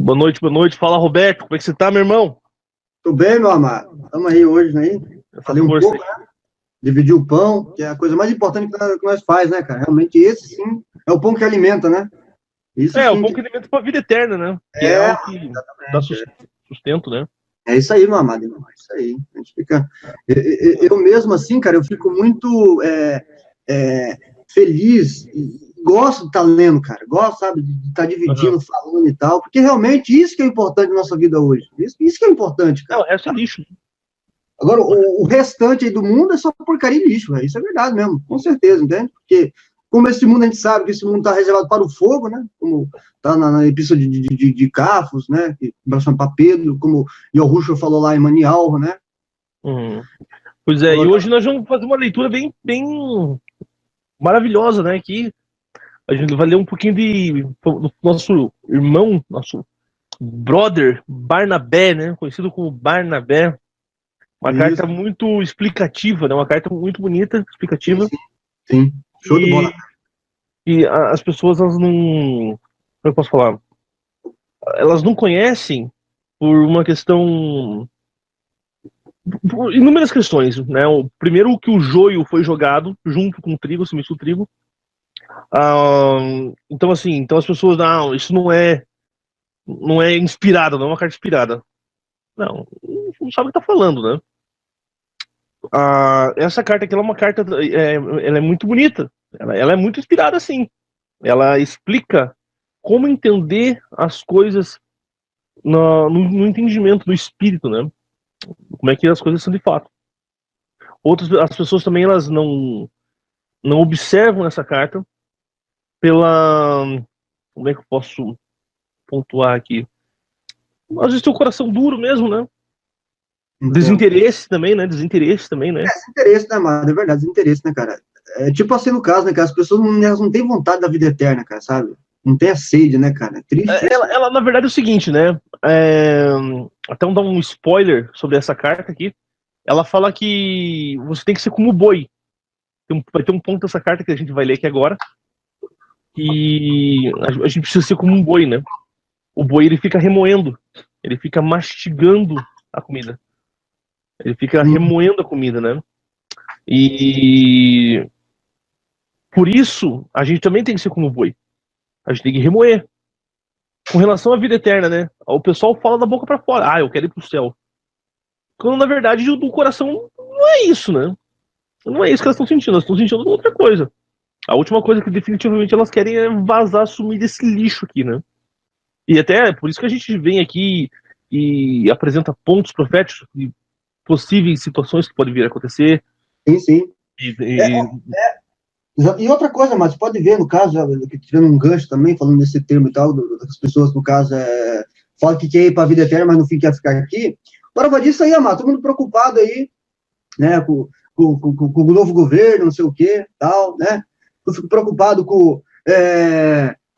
Boa noite. Fala, Roberto. Como é que você tá, meu irmão? Tudo bem, meu amado? Estamos aí hoje, né? Falei um pouco, né? Dividir o pão, que é a coisa mais importante que nós faz, né, cara? Realmente esse, sim, é o pão que alimenta, né? Isso o sim. pão que alimenta pra vida eterna, né? Que é algo que dá sustento, né? É isso aí, meu amado, irmão. É isso aí. A gente fica... Eu mesmo, assim, cara, eu fico muito feliz, gosto de estar lendo, cara. Gosto, sabe, de estar dividindo, falando e tal, porque realmente isso que é importante na nossa vida hoje. Isso que é importante, cara. Não, é só lixo. Agora, o restante aí do mundo é só porcaria e lixo, véio. Isso é verdade mesmo, com certeza, entende? Porque, como esse mundo, a gente sabe que esse mundo está reservado para o fogo, né? Como está na epístola de Cafos, né? Que relaciona para Pedro, como Yahushua falou lá em Manialro, né? Pois é, e hoje nós vamos fazer uma leitura bem maravilhosa, né? Que a gente vai ler um pouquinho do nosso irmão, nosso brother Barnabé, né? Conhecido como Barnabé. Uma carta muito explicativa, né? Uma carta muito bonita, explicativa. Sim. Show de bola. E as pessoas, elas não... Como eu posso falar? Elas não conhecem por uma questão... Por inúmeras questões, né? Primeiro, que o joio foi jogado junto com o trigo, se mistura o trigo. Então, assim, as pessoas, não, isso não é inspirado, não é uma carta inspirada. Não sabe o que tá falando, né? Essa carta aqui, ela é uma carta, ela é muito bonita, ela é muito inspirada, sim. Ela explica como entender as coisas no entendimento, no espírito, né? Como é que as coisas são de fato. As pessoas também, elas não observam essa carta pela... Como é que eu posso pontuar aqui? Às vezes tem o coração duro mesmo, né? Desinteresse também, né? Desinteresse, né, mano? É verdade, desinteresse, né, cara? É tipo assim no caso, né, cara? As pessoas não têm vontade da vida eterna, cara, sabe? Não tem a sede, né, cara? É triste. Ela, na verdade, é o seguinte, né? Até dar um spoiler sobre essa carta aqui. Ela fala que você tem que ser como o boi. Vai ter um ponto dessa carta que a gente vai ler aqui agora. E a gente precisa ser como um boi, né? O boi, ele fica remoendo. Ele fica mastigando a comida. Ele fica remoendo a comida, né? E por isso, a gente também tem que ser como o boi. A gente tem que remoer. Com relação à vida eterna, né? O pessoal fala da boca pra fora. Eu quero ir pro céu. Quando, na verdade, do coração não é isso, né? Não é isso que elas estão sentindo. Elas estão sentindo outra coisa. A última coisa que definitivamente elas querem é vazar, sumir desse lixo aqui, né? E até por isso que a gente vem aqui e apresenta pontos proféticos de possíveis situações que podem vir a acontecer. Sim. E outra coisa, mas você pode ver, no caso, tirando um gancho também, falando desse termo e tal, das pessoas, no caso, falam que quer ir para a vida eterna, mas no fim quer ficar aqui. Prova disso aí, amado, todo mundo preocupado aí, né, com o novo governo, não sei o quê, tal, né? Eu fico preocupado com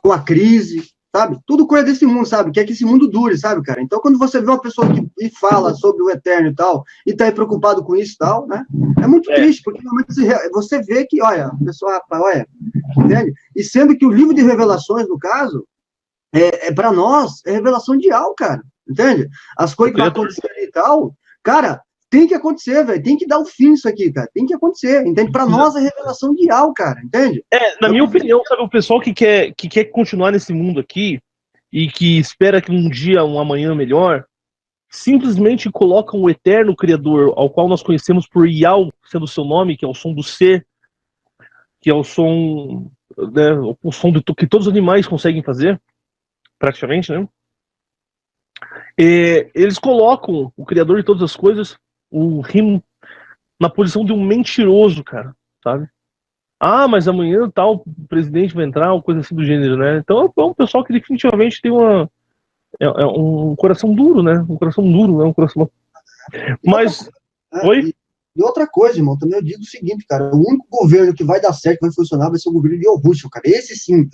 a crise, sabe? Tudo coisa desse mundo, sabe? Quer que esse mundo dure, sabe, cara? Então, quando você vê uma pessoa que fala sobre o eterno e tal, e tá aí preocupado com isso e tal, né? É muito triste, porque realmente você vê que, olha, a pessoa, rapaz, olha, entende? E sendo que o livro de Revelações, no caso, para nós, é revelação ideal, cara, entende? As coisas que vão acontecer e tal, cara, tem que acontecer, velho, tem que dar o fim isso aqui, cara, tem que acontecer, entende? Para nós é revelação ideal, cara, entende? Na minha opinião, sabe, o pessoal que quer continuar nesse mundo aqui e que espera que um dia, um amanhã melhor, simplesmente colocam o eterno Criador, ao qual nós conhecemos por Yal, sendo o seu nome, que é o som do ser, que é o som, né, o som que todos os animais conseguem fazer, praticamente, né? Eles colocam o Criador de todas as coisas, o Rim, na posição de um mentiroso, cara, sabe? Mas amanhã tal presidente vai entrar, ou coisa assim do gênero, né? Então é um pessoal que definitivamente tem um coração duro, né? Um coração duro, né? Um coração... Mas... Oi? E outra coisa, irmão, também eu digo o seguinte, cara, o único governo que vai dar certo, vai funcionar, vai ser o governo de Yahushua, cara, esse sim,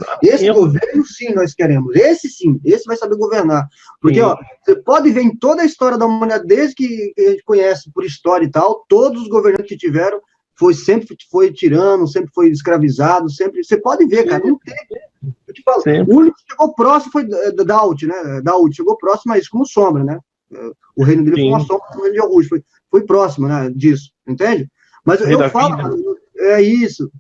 governo sim nós queremos, esse sim, esse vai saber governar, porque, ó, você pode ver em toda a história da humanidade, desde que a gente conhece por história e tal, todos os governantes que tiveram sempre foi tirano, sempre foi escravizado, sempre. Você pode ver, cara, não teve. Eu te falo, o único que chegou próximo foi Daud, né? Daud chegou próximo a isso, como sombra, né? O reino dele foi uma sombra do reino de Yahush, foi próximo, né, disso, entende? Mas eu falo, é isso,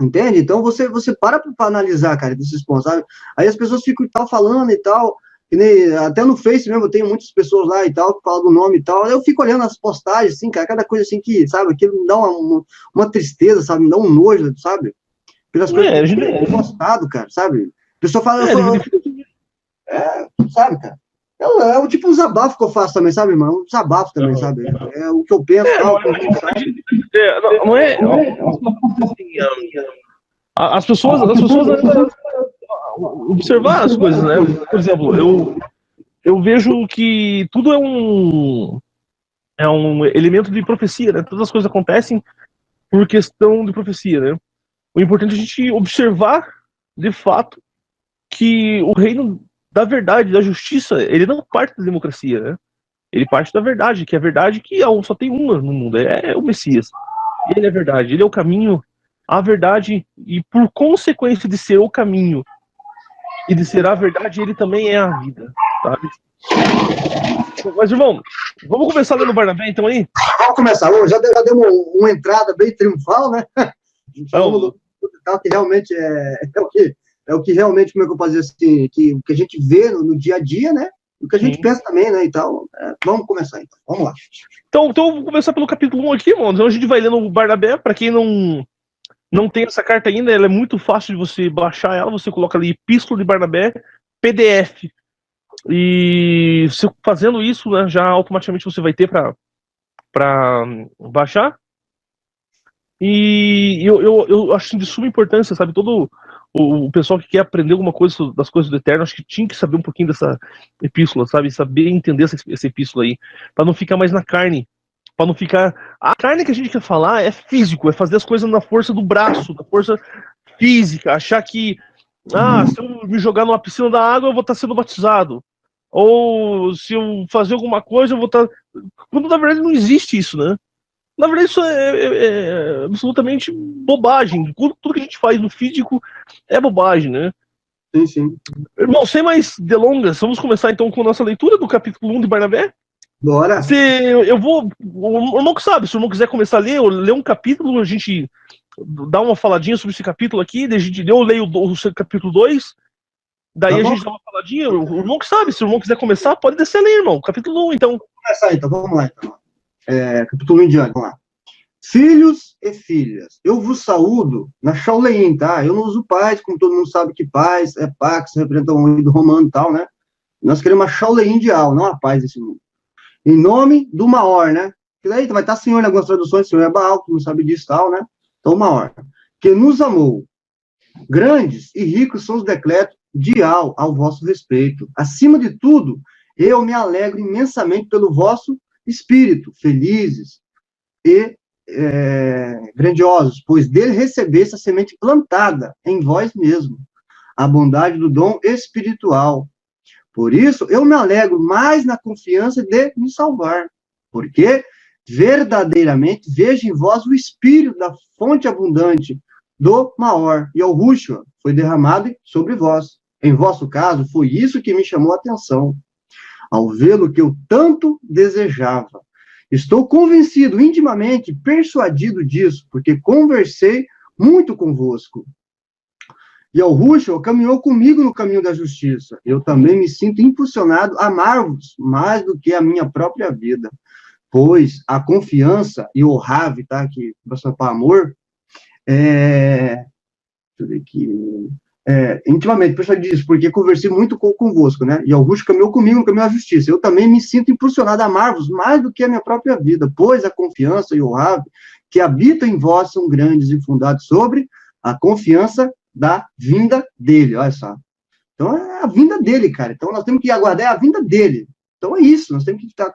entende? Então você para analisar, cara, desses pontos, sabe? Aí as pessoas ficam falando e tal, e nem, até no Face mesmo, eu tenho muitas pessoas lá e tal, que falam do nome e tal, aí eu fico olhando as postagens, assim, cara, cada coisa assim que, sabe, aquilo me dá uma tristeza, sabe, me dá um nojo, sabe? Pelas coisas que eu postado, cara, sabe? A pessoa fala, sabe, cara? É o tipo um desabafo que eu faço também, sabe, irmão? Um desabafo também, sabe? É o que eu penso. As pessoas observar as coisas, né? Por exemplo, eu vejo que tudo é um elemento de profecia, né? Todas as coisas acontecem por questão de profecia, né? O importante é a gente observar, de fato, que o reino da verdade, da justiça, ele não parte da democracia, né? Ele parte da verdade, que é a verdade que só tem uma no mundo, é o Messias. Ele é a verdade, ele é o caminho, a verdade, e por consequência de ser o caminho e de ser a verdade, ele também é a vida, sabe? Mas, irmão, vamos começar lendo o Barnabé, então, aí? Vamos começar, já deu uma entrada bem triunfal, né? Que realmente é o que realmente, como é que eu posso dizer assim, que a gente vê no dia a dia, né? O que a gente pensa também, né? Então, vamos começar, então. Vamos lá. Então vou começar pelo capítulo 1 aqui, mano. Então a gente vai lendo o Barnabé. Para quem não tem essa carta ainda, ela é muito fácil de você baixar ela. Você coloca ali Epístola de Barnabé, PDF. E você fazendo isso, né, já automaticamente você vai ter para baixar. E eu acho de suma importância, sabe? Todo o pessoal que quer aprender alguma coisa das coisas do Eterno, acho que tinha que saber um pouquinho dessa epístola, sabe? Saber entender essa epístola aí, para não ficar mais na carne, para não ficar... A carne que a gente quer falar é físico, é fazer as coisas na força do braço, na força física, achar que, se eu me jogar numa piscina da água, eu vou estar sendo batizado. Ou se eu fazer alguma coisa, eu vou estar... Quando na verdade não existe isso, né? Na verdade, isso é absolutamente bobagem. Tudo que a gente faz no físico é bobagem, né? Sim, sim. Irmão, sem mais delongas, vamos começar então com a nossa leitura do capítulo 1 de Barnabé? Bora! O irmão que sabe, se o irmão quiser começar a ler um capítulo, a gente dá uma faladinha sobre esse capítulo aqui, eu leio o capítulo 2, daí a gente dá uma faladinha. O irmão que sabe, se o irmão quiser começar, pode descer a ler, irmão. Capítulo 1, então. Vamos começar então, vamos lá então. Capítulo 1 em diante, vamos lá. Filhos e filhas, eu vos saúdo na Shauleim, tá? Eu não uso paz, como todo mundo sabe que paz é pax, representa um ídolo romano e tal, né? Nós queremos a Shauleim ideal, não a paz desse mundo. Em nome do Maor, né? Que daí vai estar Senhor em algumas traduções, Senhor é Baal, que não sabe disso e tal, né? Então, Maor, que nos amou. Grandes e ricos são os decretos de ao vosso respeito. Acima de tudo, eu me alegro imensamente pelo vosso espírito, felizes e grandiosos, pois dele recebesse a semente plantada em vós mesmo, a bondade do dom espiritual. Por isso, eu me alegro mais na confiança de me salvar, porque verdadeiramente vejo em vós o espírito da fonte abundante do Maor, e o Rúshua foi derramado sobre vós. Em vosso caso, foi isso que me chamou a atenção, ao vê-lo que eu tanto desejava. Estou convencido, intimamente persuadido disso, porque conversei muito convosco. E ao Rúshua caminhou comigo no caminho da justiça. Eu também me sinto impulsionado a amar-vos mais do que a minha própria vida. Pois a confiança e o rave, tá, que passa para amor, deixa eu ver aqui, intimamente, pessoal diz, porque conversei muito convosco, né? E Augusto caminhou comigo no caminho da justiça. Eu também me sinto impulsionado a amar-vos mais do que a minha própria vida, pois a confiança e o rave que habitam em vós são grandes e fundados sobre a confiança da vinda dele, olha só. Então é a vinda dele, cara. Então nós temos que aguardar a vinda dele. Então é isso, nós temos que estar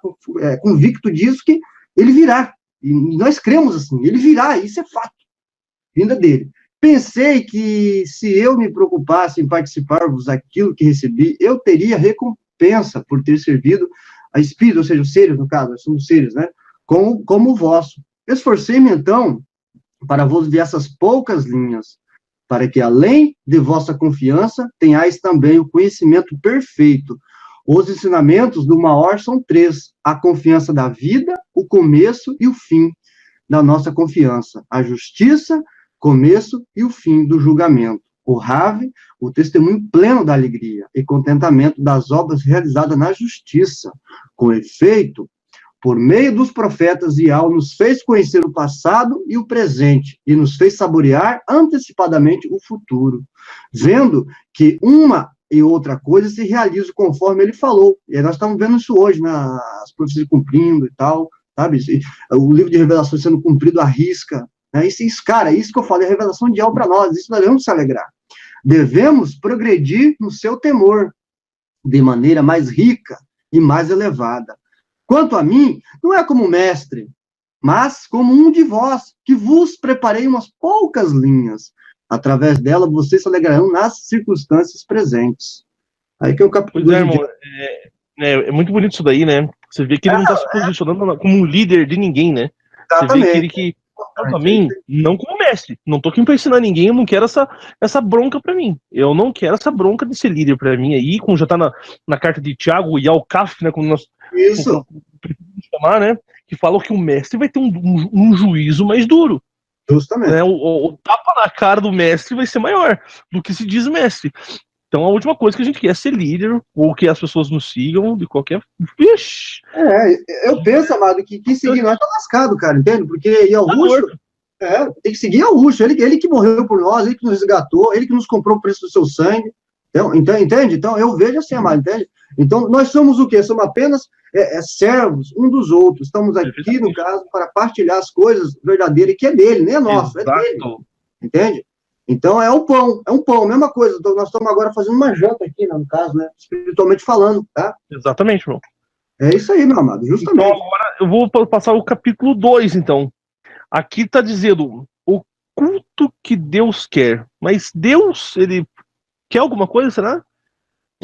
convicto disso, que ele virá. E nós cremos assim, ele virá, isso é fato. Vinda dele. Pensei que se eu me preocupasse em participar-vos daquilo que recebi, eu teria recompensa por ter servido a espírito, ou seja, os seres, no caso, nós somos seres, né? Como o vosso. Esforcei-me, então, para vos ver essas poucas linhas, para que, além de vossa confiança, tenhais também o conhecimento perfeito. Os ensinamentos do maior são 3: a confiança da vida, o começo e o fim da nossa confiança, a justiça, começo e o fim do julgamento, o Rave, o testemunho pleno da alegria e contentamento das obras realizadas na justiça. Com efeito, por meio dos profetas, Ial nos fez conhecer o passado e o presente, e nos fez saborear antecipadamente o futuro, vendo que uma e outra coisa se realiza conforme ele falou. E nós estamos vendo isso hoje, né? As profecias cumprindo e tal, sabe? O livro de revelações sendo cumprido à risca. Né? Cara, isso que eu falei, a revelação de Ial para nós, isso nós devemos se alegrar. Devemos progredir no seu temor, de maneira mais rica e mais elevada. Quanto a mim, não é como mestre, mas como um de vós, que vos preparei umas poucas linhas. Através dela, vocês se alegrarão nas circunstâncias presentes. Aí que é o capítulo. Pois é, irmão, é muito bonito isso daí, né? Você vê que ele não está se posicionando como um líder de ninguém, né? Exatamente. Você vê que ele que, pra mim, não como mestre. Não tô aqui pra ensinar ninguém, eu não quero essa bronca pra mim. Eu não quero essa bronca de ser líder pra mim aí, como já tá na carta de Tiago e Alcaf, né? Como nós Isso. chamar, né? Que fala que o mestre vai ter um juízo mais duro. Justamente. Né? O tapa na cara do mestre vai ser maior do que se diz mestre. Então a última coisa que a gente quer é ser líder, ou que as pessoas nos sigam de qualquer. Vixe! Eu penso, amado, que quem seguir nós tá lascado, cara, entende? Porque Yahushua, tem que seguir Yahushua, ele que morreu por nós, ele que nos resgatou, ele que nos comprou o preço do seu sangue. Então, entende? Então eu vejo assim, amado, entende? Então nós somos o quê? Somos apenas servos um dos outros. Estamos aqui, no caso, para partilhar as coisas verdadeiras que é dele, nem é nosso, Exato. é dele. Entende? Então é um pão, mesma coisa. Então, nós estamos agora fazendo uma janta aqui, né, no caso, né? Espiritualmente falando, tá? Exatamente, irmão. É isso aí, meu amado, justamente. Então agora eu vou passar o capítulo 2, então. Aqui está dizendo o culto que Deus quer. Mas Deus, ele quer alguma coisa, será?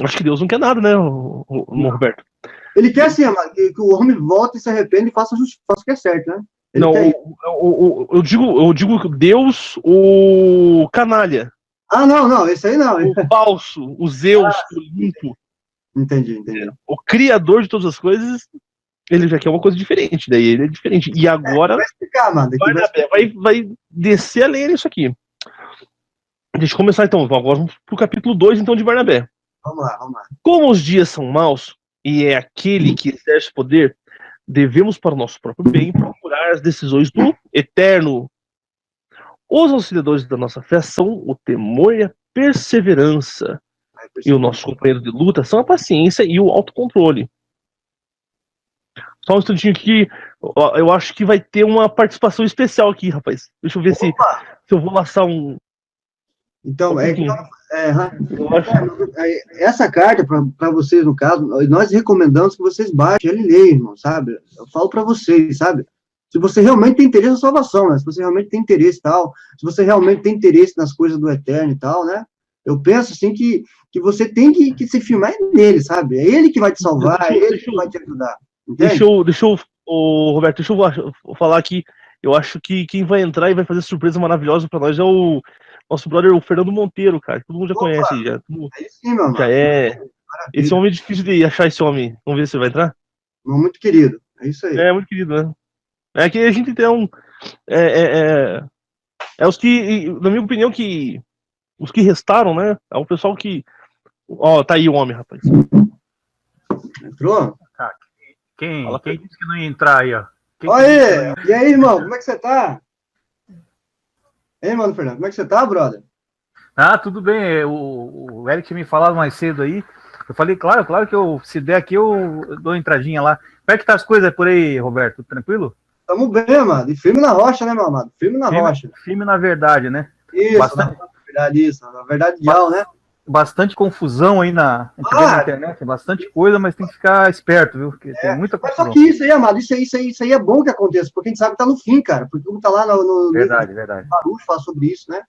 Acho que Deus não quer nada, né, Roberto? Ele quer assim, amado, que o homem volte e se arrependa e faça o que é certo, né? Ele não, eu digo Deus, o canalha. Ah, não, esse aí não. O falso, o Zeus, o limpo. Entendi. O criador de todas as coisas, ele já quer uma coisa diferente, daí ele é diferente. E agora vai explicar, mano. Vai descer a lenha nisso aqui. Deixa eu começar então, agora vamos pro capítulo 2 então de Barnabé. Vamos lá. Como os dias são maus, e é aquele que exerce poder, devemos para o nosso próprio bem procurar as decisões do Eterno. Os auxiliadores da nossa fé são o temor e a perseverança. E o nosso companheiro de luta são a paciência e o autocontrole. Só um instantinho aqui, eu acho que vai ter uma participação especial aqui, rapaz. Deixa eu ver se eu vou laçar um... Então, essa carta, para vocês, no caso, nós recomendamos que vocês baixem ele e leiam, irmão, sabe? Eu falo para vocês, sabe? Se você realmente tem interesse na salvação, né? Se você realmente tem interesse e tal, se você realmente tem interesse nas coisas do Eterno e tal, né? Eu penso, assim, que você tem que se firmar nele, sabe? É ele que vai te salvar, é ele que vai te ajudar. Entende? Roberto, deixa eu falar aqui. Eu acho que quem vai entrar e vai fazer surpresa maravilhosa para nós é o nosso brother, o Fernando Monteiro, cara. Todo mundo já conhece. Aí sim, meu já é. Esse homem é difícil de achar esse homem. Vamos ver se vai entrar. Muito querido. É isso aí. É muito querido, né? É que a gente tem os que, na minha opinião, que os que restaram, né? É o pessoal que... Ó, tá aí o homem, rapaz. Entrou? Quem disse que não ia entrar aí, ó? Olha aí! E aí, irmão? Como é que você tá? Ei, mano, Fernando, como é que você tá, brother? Ah, tudo bem. O Eric tinha me falado mais cedo aí. Eu falei, claro que se der aqui, eu dou uma entradinha lá. Como é que tá as coisas por aí, Roberto? Tranquilo? Tamo bem, amado. E firme na rocha, né, meu amado? Firme na rocha. Firme na verdade, né? Isso, bastante... na verdade, ideal, né? Bastante confusão aí na internet, bastante coisa, mas tem que ficar esperto, viu? Porque tem muita confusão. Mas só que isso aí, amado, isso aí é bom que aconteça, porque a gente sabe que tá no fim, cara. Porque como tá lá no verdade. Baruch fala sobre isso, né?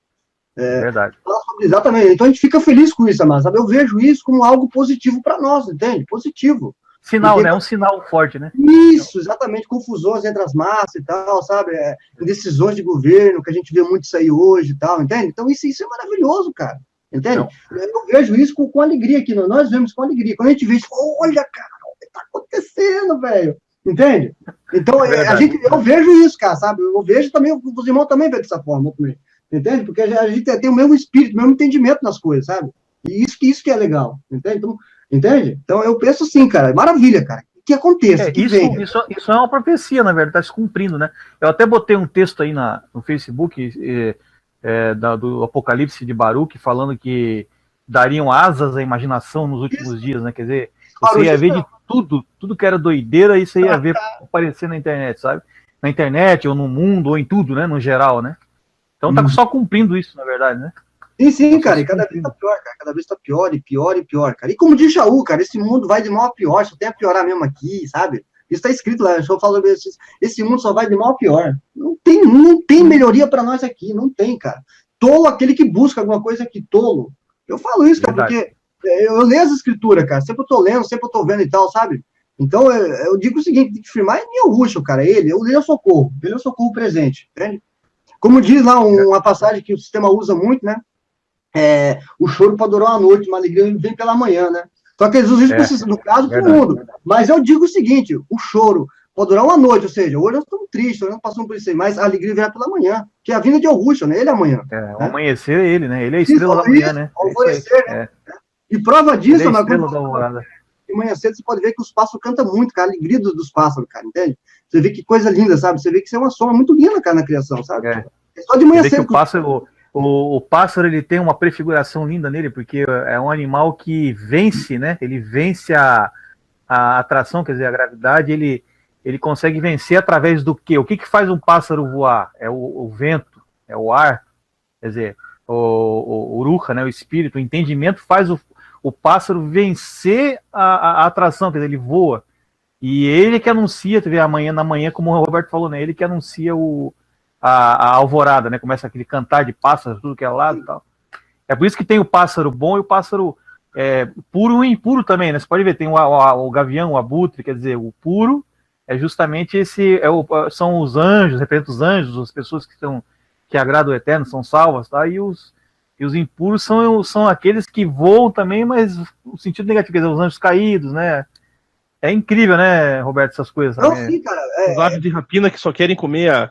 Verdade. Fala sobre, exatamente. Então a gente fica feliz com isso, amado, sabe? Eu vejo isso como algo positivo para nós, entende? Positivo. Sinal, né? É um sinal forte, né? Isso, exatamente, confusões entre as massas e tal, sabe? Decisões de governo, que a gente vê muito isso aí hoje e tal, entende? Então, isso é maravilhoso, cara, entende? Não. Eu vejo isso com alegria aqui, nós vemos com alegria. Quando a gente vê isso, olha, cara, o que tá acontecendo, velho? Entende? Então, eu vejo isso, cara, sabe? Eu vejo também, os irmãos também veem dessa forma, também, entende? Porque a gente tem o mesmo espírito, o mesmo entendimento nas coisas, sabe? E isso que é legal, entende? Então, então eu penso assim, cara, maravilha, cara, que aconteça, isso é uma profecia, na verdade, está se cumprindo, né? Eu até botei um texto aí no Facebook do Apocalipse de Baruque, falando que dariam asas à imaginação nos últimos dias, né? Quer dizer, você ia ver de tudo que era doideira, e você ia ver aparecer na internet, sabe? Na internet, ou no mundo, ou em tudo, né? No geral, né? Então tá só cumprindo isso, na verdade, né? Sim, cara, e cada vez tá pior, cara, cada vez tá pior, e pior, e pior, cara. E como diz Jaú, cara, esse mundo vai de mal a pior, só tem a piorar mesmo aqui, sabe? Isso tá escrito lá, eu falo sobre esse mundo só vai de mal a pior. Não tem melhoria pra nós aqui, não tem, cara. Tolo aquele que busca alguma coisa aqui, tolo. Eu falo isso, cara, porque eu leio as escrituras, cara, sempre eu tô lendo, sempre eu tô vendo e tal, sabe? Então, eu digo o seguinte, tem que firmar em Yahushua, cara, ele é o socorro presente, entende? Como diz lá uma passagem que o sistema usa muito, né? O choro pode durar uma noite, uma alegria vem pela manhã, né? Só que Jesus precisa, no caso, para o mundo. Mas eu digo o seguinte, o choro pode durar uma noite, ou seja, hoje nós estamos tristes, hoje nós passamos por isso aí, mas a alegria vem pela manhã, que é a vinda de Yahushua, né? Ele é amanhã. O amanhecer é ele, né? Ele é a estrela da manhã, né? O alvorecer, né? E prova disso, mas de manhã cedo você pode ver que os pássaros cantam muito, cara, a alegria dos pássaros, cara, entende? Você vê que coisa linda, sabe? Você vê que isso é uma sombra muito linda, cara, na criação, sabe? É só de manhã cedo. O pássaro, ele tem uma prefiguração linda nele, porque é um animal que vence, né? Ele vence a atração, quer dizer, a gravidade, ele consegue vencer através do quê? O que faz um pássaro voar? É o vento, é o ar, quer dizer, o uruca, né? O espírito, o entendimento faz o pássaro vencer a atração, quer dizer, ele voa. E ele que anuncia, tu vê, na manhã, como o Roberto falou, né? Ele que anuncia a alvorada, né? Começa aquele cantar de pássaros, tudo que é lado e tal. É por isso que tem o pássaro bom e o pássaro puro e impuro também, né? Você pode ver, tem o gavião, o abutre, quer dizer, o puro é justamente são os anjos, representa os anjos, as pessoas que agradam o Eterno, são salvas, tá? E os impuros são aqueles que voam também, mas no sentido negativo, quer dizer, os anjos caídos, né? É incrível, né, Roberto, essas coisas. Não, sim, cara. Os aves de rapina que só querem comer a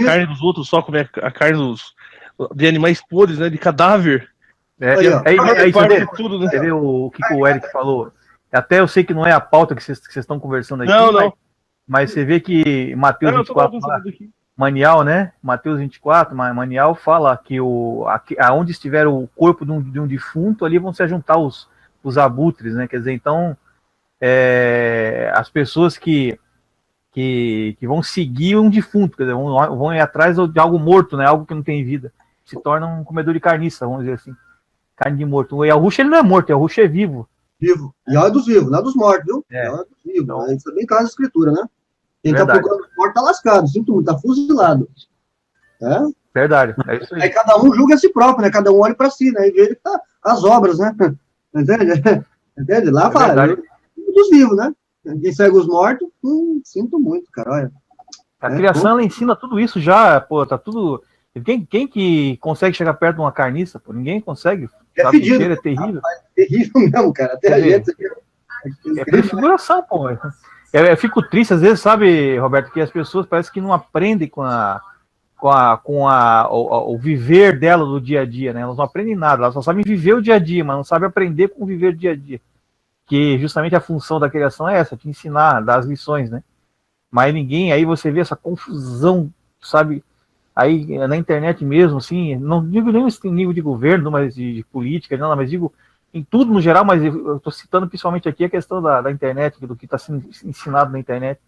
carne dos outros, só comer a carne de animais podres, né? De cadáver. Aí você vê o que o Eric falou. Até eu sei que não é a pauta que vocês estão conversando aqui. Não. Mas você vê que Mateus 24, Manial, né? Mateus 24, Manial fala que aonde estiver o corpo de um defunto, ali vão se juntar os abutres, né? Quer dizer, então, as pessoas que vão seguir um defunto, quer dizer, vão ir atrás de algo morto, né? Algo que não tem vida. Se torna um comedor de carniça, vamos dizer assim. Carne de morto. O Yahushua, ele não é morto, o Yahushua é vivo. Vivo. E é dos vivos, não é dos mortos, viu? É dos vivos. Então, isso é bem claro na escritura, né? Quem tá procurando os mortos tá lascado, sinto muito, tá fuzilado. Verdade. É isso aí. Aí cada um julga a si próprio, né? Cada um olha pra si, né? E vê tá as obras, né? Entende? Lá fala, dos vivos, né? Quem segue os mortos, sinto muito, cara, olha. A criação, ela ensina tudo isso já, pô, tá tudo... Quem que consegue chegar perto de uma carniça, pô? Ninguém consegue. É fedido. Cheiro, é terrível. É terrível mesmo, cara. Até a gente... É prefiguração, pô. Eu fico triste, às vezes, sabe, Roberto, que as pessoas parecem que não aprendem com o viver dela do dia a dia, né? Elas não aprendem nada, elas só sabem viver o dia a dia, mas não sabem aprender com viver o dia a dia. Que justamente a função da criação é essa, te ensinar, dar as lições, né? Mas aí você vê essa confusão, sabe? Aí na internet mesmo, assim, não digo nem esse nível de governo, mas de política, não, mas digo em tudo no geral, mas eu estou citando principalmente aqui a questão da internet, do que está sendo ensinado na internet.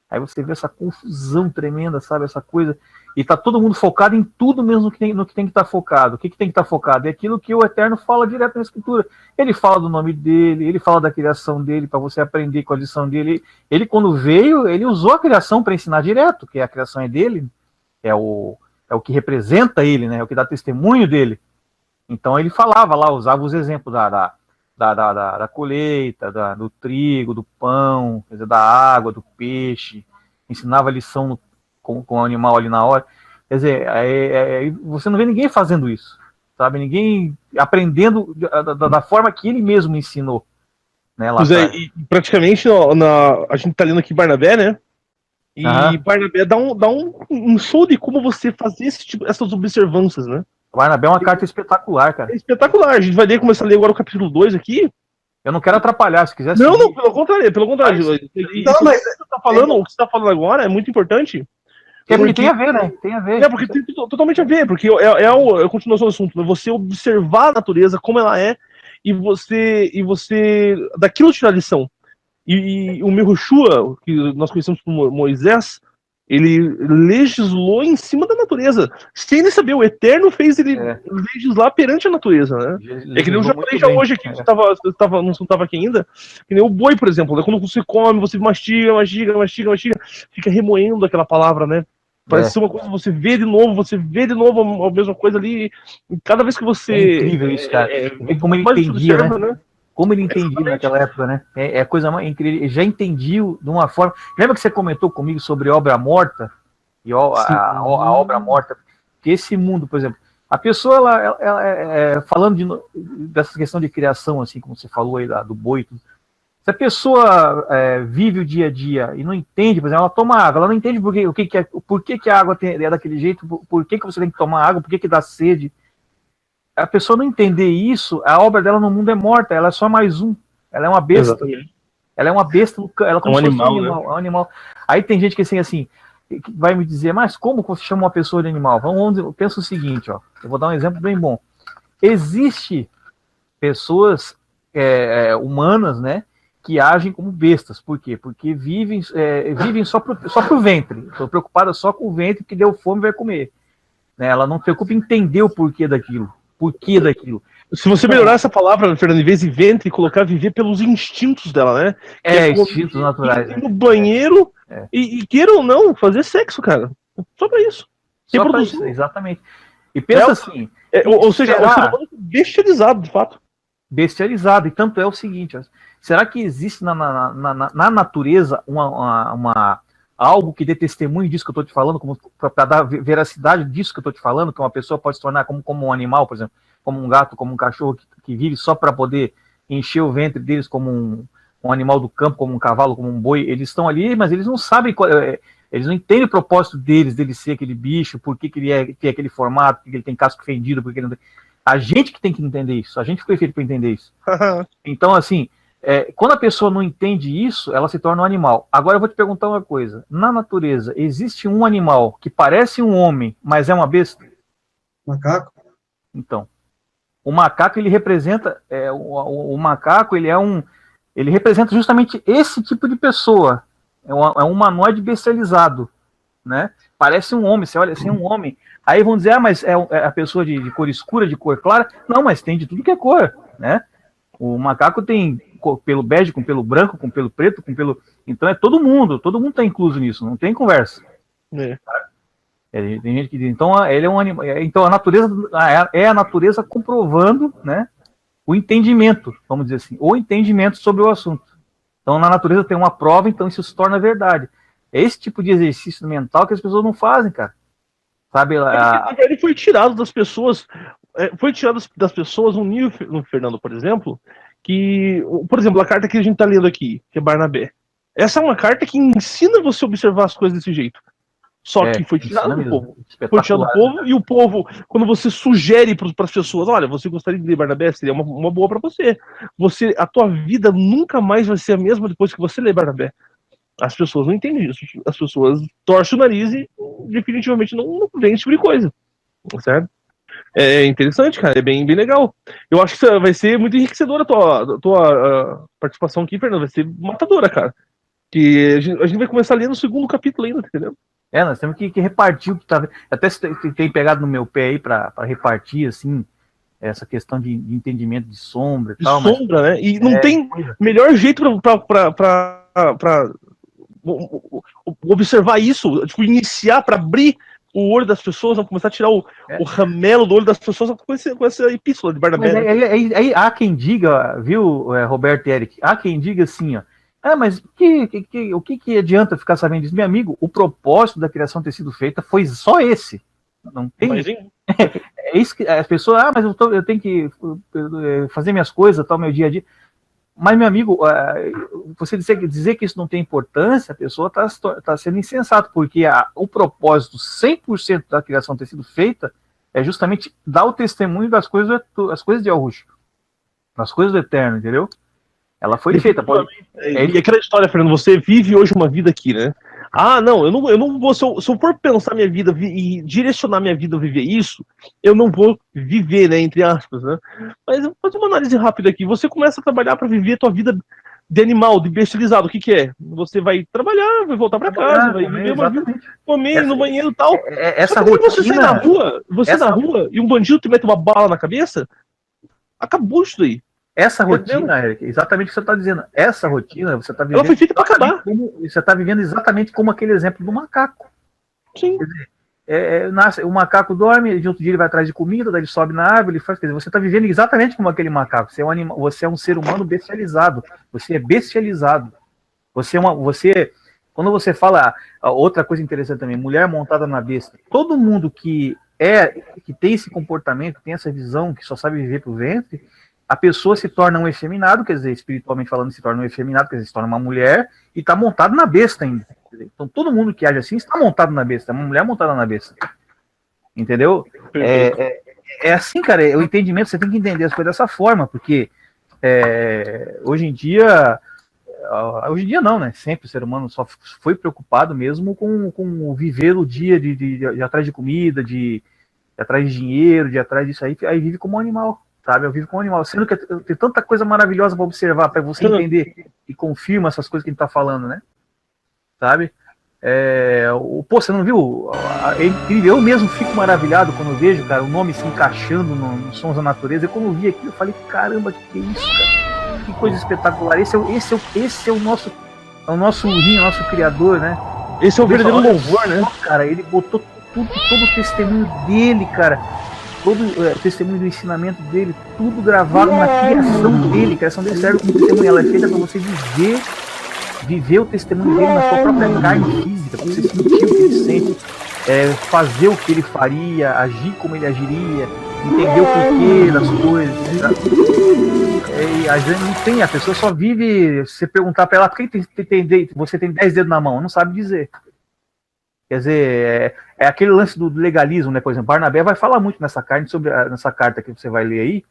Aí você vê essa confusão tremenda, sabe, essa coisa, e tá todo mundo focado em tudo mesmo no que tem que estar focado. O que tem que estar focado? É aquilo que o Eterno fala direto na Escritura. Ele fala do nome dele, ele fala da criação dele, para você aprender com a lição dele. Ele, quando veio, ele usou a criação para ensinar direto, que a criação é dele, é o que representa ele, né? É o que dá testemunho dele. Então ele falava lá, usava os exemplos da da colheita, do trigo, do pão, quer dizer, da água, do peixe, ensinava lição com o animal ali na hora. Quer dizer, você não vê ninguém fazendo isso, sabe? Ninguém aprendendo da forma que ele mesmo ensinou. Né, e praticamente a gente tá lendo aqui Barnabé, né? E Barnabé dá um show de como você fazer essas observâncias, né? Barnabé é uma carta espetacular, cara. É espetacular. A gente vai começar a ler agora o capítulo 2 aqui. Eu não quero atrapalhar, se quiser. Não, não, pelo contrário. Não, mas o que você tá falando agora é muito importante. Porque tem a ver, né? Tem a ver. Porque tem totalmente a ver, porque é a continuação do assunto, né? Você observar a natureza como ela é e você daquilo tirar lição. E o Yehoshua, que nós conhecemos como Moisés, ele legislou em cima da natureza. Sem ele saber, o Eterno fez ele legislar perante a natureza, né? É que nem eu já falei hoje aqui, você não estava aqui ainda, que nem o boi, por exemplo, né? Quando você come, você mastiga, fica remoendo aquela palavra, né? Parece ser uma coisa, você vê de novo a mesma coisa ali, e cada vez que você... É incrível isso, cara. Como ele entendia, né? Como ele entendia naquela época, né? É coisa mais incrível. Ele já entendia de uma forma... Lembra que você comentou comigo sobre obra morta? E a obra morta? Que esse mundo, por exemplo, a pessoa, ela falando dessa questão de criação, assim, como você falou aí do boi e tudo, se a pessoa vive o dia a dia e não entende, por exemplo, ela toma água, ela não entende por que a água é daquele jeito, por que você tem que tomar água, por que dá sede. A pessoa não entender isso, a obra dela no mundo é morta, ela é só mais um. Ela é uma besta. Exatamente. Ela é uma besta, ela é como se fosse um animal. Aí tem gente que assim, que vai me dizer, mas como você chama uma pessoa de animal? Pensa o seguinte, ó, eu vou dar um exemplo bem bom. Existe pessoas humanas, né, que agem como bestas. Por quê? Porque vivem só pro ventre. Estão preocupadas só com o ventre, que deu fome e vai comer. Né? Ela não se preocupa em entender o porquê daquilo. Se você melhorar essa palavra, Fernando, em vez de ventre, colocar viver pelos instintos dela, né? Instintos naturais. Ir no banheiro e queira ou não, fazer sexo, cara. Só pra isso. Só pra isso, exatamente. E pensa assim... Ou seja, o ser humano bestializado, de fato. Bestializado. E tanto é o seguinte, será que existe na natureza algo que dê testemunho disso que eu estou te falando, para dar veracidade disso que eu estou te falando, que uma pessoa pode se tornar como um animal, por exemplo, como um gato, como um cachorro que vive só para poder encher o ventre deles, como um animal do campo, como um cavalo, como um boi. Eles estão ali, mas eles não sabem, eles não entendem o propósito dele ser aquele bicho, por que ele tem aquele formato, por que ele tem casco fendido, por que ele não tem... A gente que tem que entender isso, a gente foi feito para entender isso. Então, assim, quando a pessoa não entende isso, ela se torna um animal. Agora eu vou te perguntar uma coisa. Na natureza, existe um animal que parece um homem, mas é uma besta? Macaco? Então, o macaco, ele representa... o macaco, ele representa justamente esse tipo de pessoa. É um humanoide bestializado, né? Parece um homem, você olha assim, é um homem. Aí vão dizer, mas é a pessoa de cor escura, de cor clara? Não, mas tem de tudo que é cor, né? O macaco tem pelo bege, com pelo branco, com pelo preto, com pelo... Então todo mundo está incluso nisso, não tem conversa. Tem gente que diz, então ele é um animal. Então a natureza é a natureza comprovando, né, o entendimento, vamos dizer assim, o entendimento sobre o assunto. Então na natureza tem uma prova, então isso se torna verdade. É esse tipo de exercício mental que as pessoas não fazem, cara. Sabe? Ele foi tirado das pessoas. Foi tirado das pessoas um nível, no Fernando, por exemplo, que, por exemplo, a carta que a gente está lendo aqui, que é Barnabé. Essa é uma carta que ensina você a observar as coisas desse jeito. Só que foi tirado do povo. Foi tirado do povo, e o povo, quando você sugere para as pessoas, olha, você gostaria de ler Barnabé, seria uma boa para você. A tua vida nunca mais vai ser a mesma depois que você ler Barnabé. As pessoas não entendem isso. As pessoas torcem o nariz e definitivamente não vêem esse tipo de coisa. Certo? É interessante, cara. É bem legal. Eu acho que vai ser muito enriquecedora a tua participação aqui, Fernando. Vai ser matadora, cara. Que a gente vai começar a ler no segundo capítulo ainda, entendeu? Nós temos que repartir o que tá... Até tem pegado no meu pé aí para repartir, assim, essa questão de entendimento de sombra e tal. Sombra, né? E não tem melhor jeito para observar isso, tipo, iniciar, para abrir o olho das pessoas, vão começar a tirar o ramelo do olho das pessoas com essa epístola de Barnabé. Mas aí há quem diga, viu, Roberto e Eric, há quem diga assim, ó, mas o que adianta ficar sabendo disso? Meu amigo, o propósito da criação ter sido feita foi só esse. Não tem. É isso que as pessoas, mas eu tenho que fazer minhas coisas, tal, meu dia a dia. Mas, meu amigo, você dizer que isso não tem importância, a pessoa está sendo insensato, porque o propósito 100% da criação ter sido feita é justamente dar o testemunho das coisas de Yahushua, das coisas do eterno, entendeu? Ela foi feita. E aquela história, Fernando, você vive hoje uma vida aqui, né? Não, eu não vou, se eu for pensar minha vida e direcionar minha vida a viver isso, eu não vou viver, né, entre aspas, né? Mas eu vou fazer uma análise rápida aqui. Você começa a trabalhar para viver a tua vida de animal, de bestializado. O que é? Você vai trabalhar, vai voltar para casa, vai viver uma vida, comer no banheiro e tal. Essa rotina, você sai na rua e um bandido te mete uma bala na cabeça, acabou isso daí. Essa rotina, Eric, exatamente o que você está dizendo. Essa rotina, você está vivendo. Ela foi feita para acabar. Você está vivendo exatamente como aquele exemplo do macaco. Sim. Quer dizer, o macaco dorme, de outro dia ele vai atrás de comida, daí ele sobe na árvore, ele faz. Quer dizer, você está vivendo exatamente como aquele macaco. Você é um animal, você é um ser humano bestializado. Você é bestializado. Quando você fala, outra coisa interessante também, mulher montada na besta. Todo mundo que tem esse comportamento, tem essa visão, que só sabe viver pro ventre, a pessoa se torna um efeminado, quer dizer, espiritualmente falando, se torna um efeminado, quer dizer, se torna uma mulher e está montado na besta ainda. Então, todo mundo que age assim está montado na besta, é uma mulher montada na besta. Entendeu? É assim, cara, o entendimento, você tem que entender as coisas dessa forma, porque hoje em dia não, né? Sempre o ser humano só foi preocupado mesmo com viver o dia de atrás de comida, de atrás de dinheiro, de atrás disso aí vive como um animal. Sabe, eu vivo com um animal, sendo que tem tanta coisa maravilhosa para observar, para você entender e confirma essas coisas que a gente tá falando, né? Sabe? Você não viu? É incrível, eu mesmo fico maravilhado quando eu vejo, cara, o nome se encaixando nos sons da natureza. E quando eu vi aquilo, eu falei, caramba, que é isso, cara? Que coisa espetacular. Esse é o nosso rim, o nosso criador, né? Esse é o verdadeiro louvor, né? Cara, ele botou todo o testemunho dele, cara. Todo o testemunho do ensinamento dele, tudo gravado na criação dele. A criação dele serve como testemunho, ela é feita para você viver o testemunho dele na sua própria carne física, para você sentir o que ele sente, fazer o que ele faria, agir como ele agiria, entender o porquê das coisas. A gente não tem, a pessoa só vive, se você perguntar para ela, por que você tem 10 dedos na mão? Não sabe dizer. Quer dizer, é aquele lance do legalismo, né? Por exemplo, Barnabé vai falar muito nessa carta que você vai ler aí,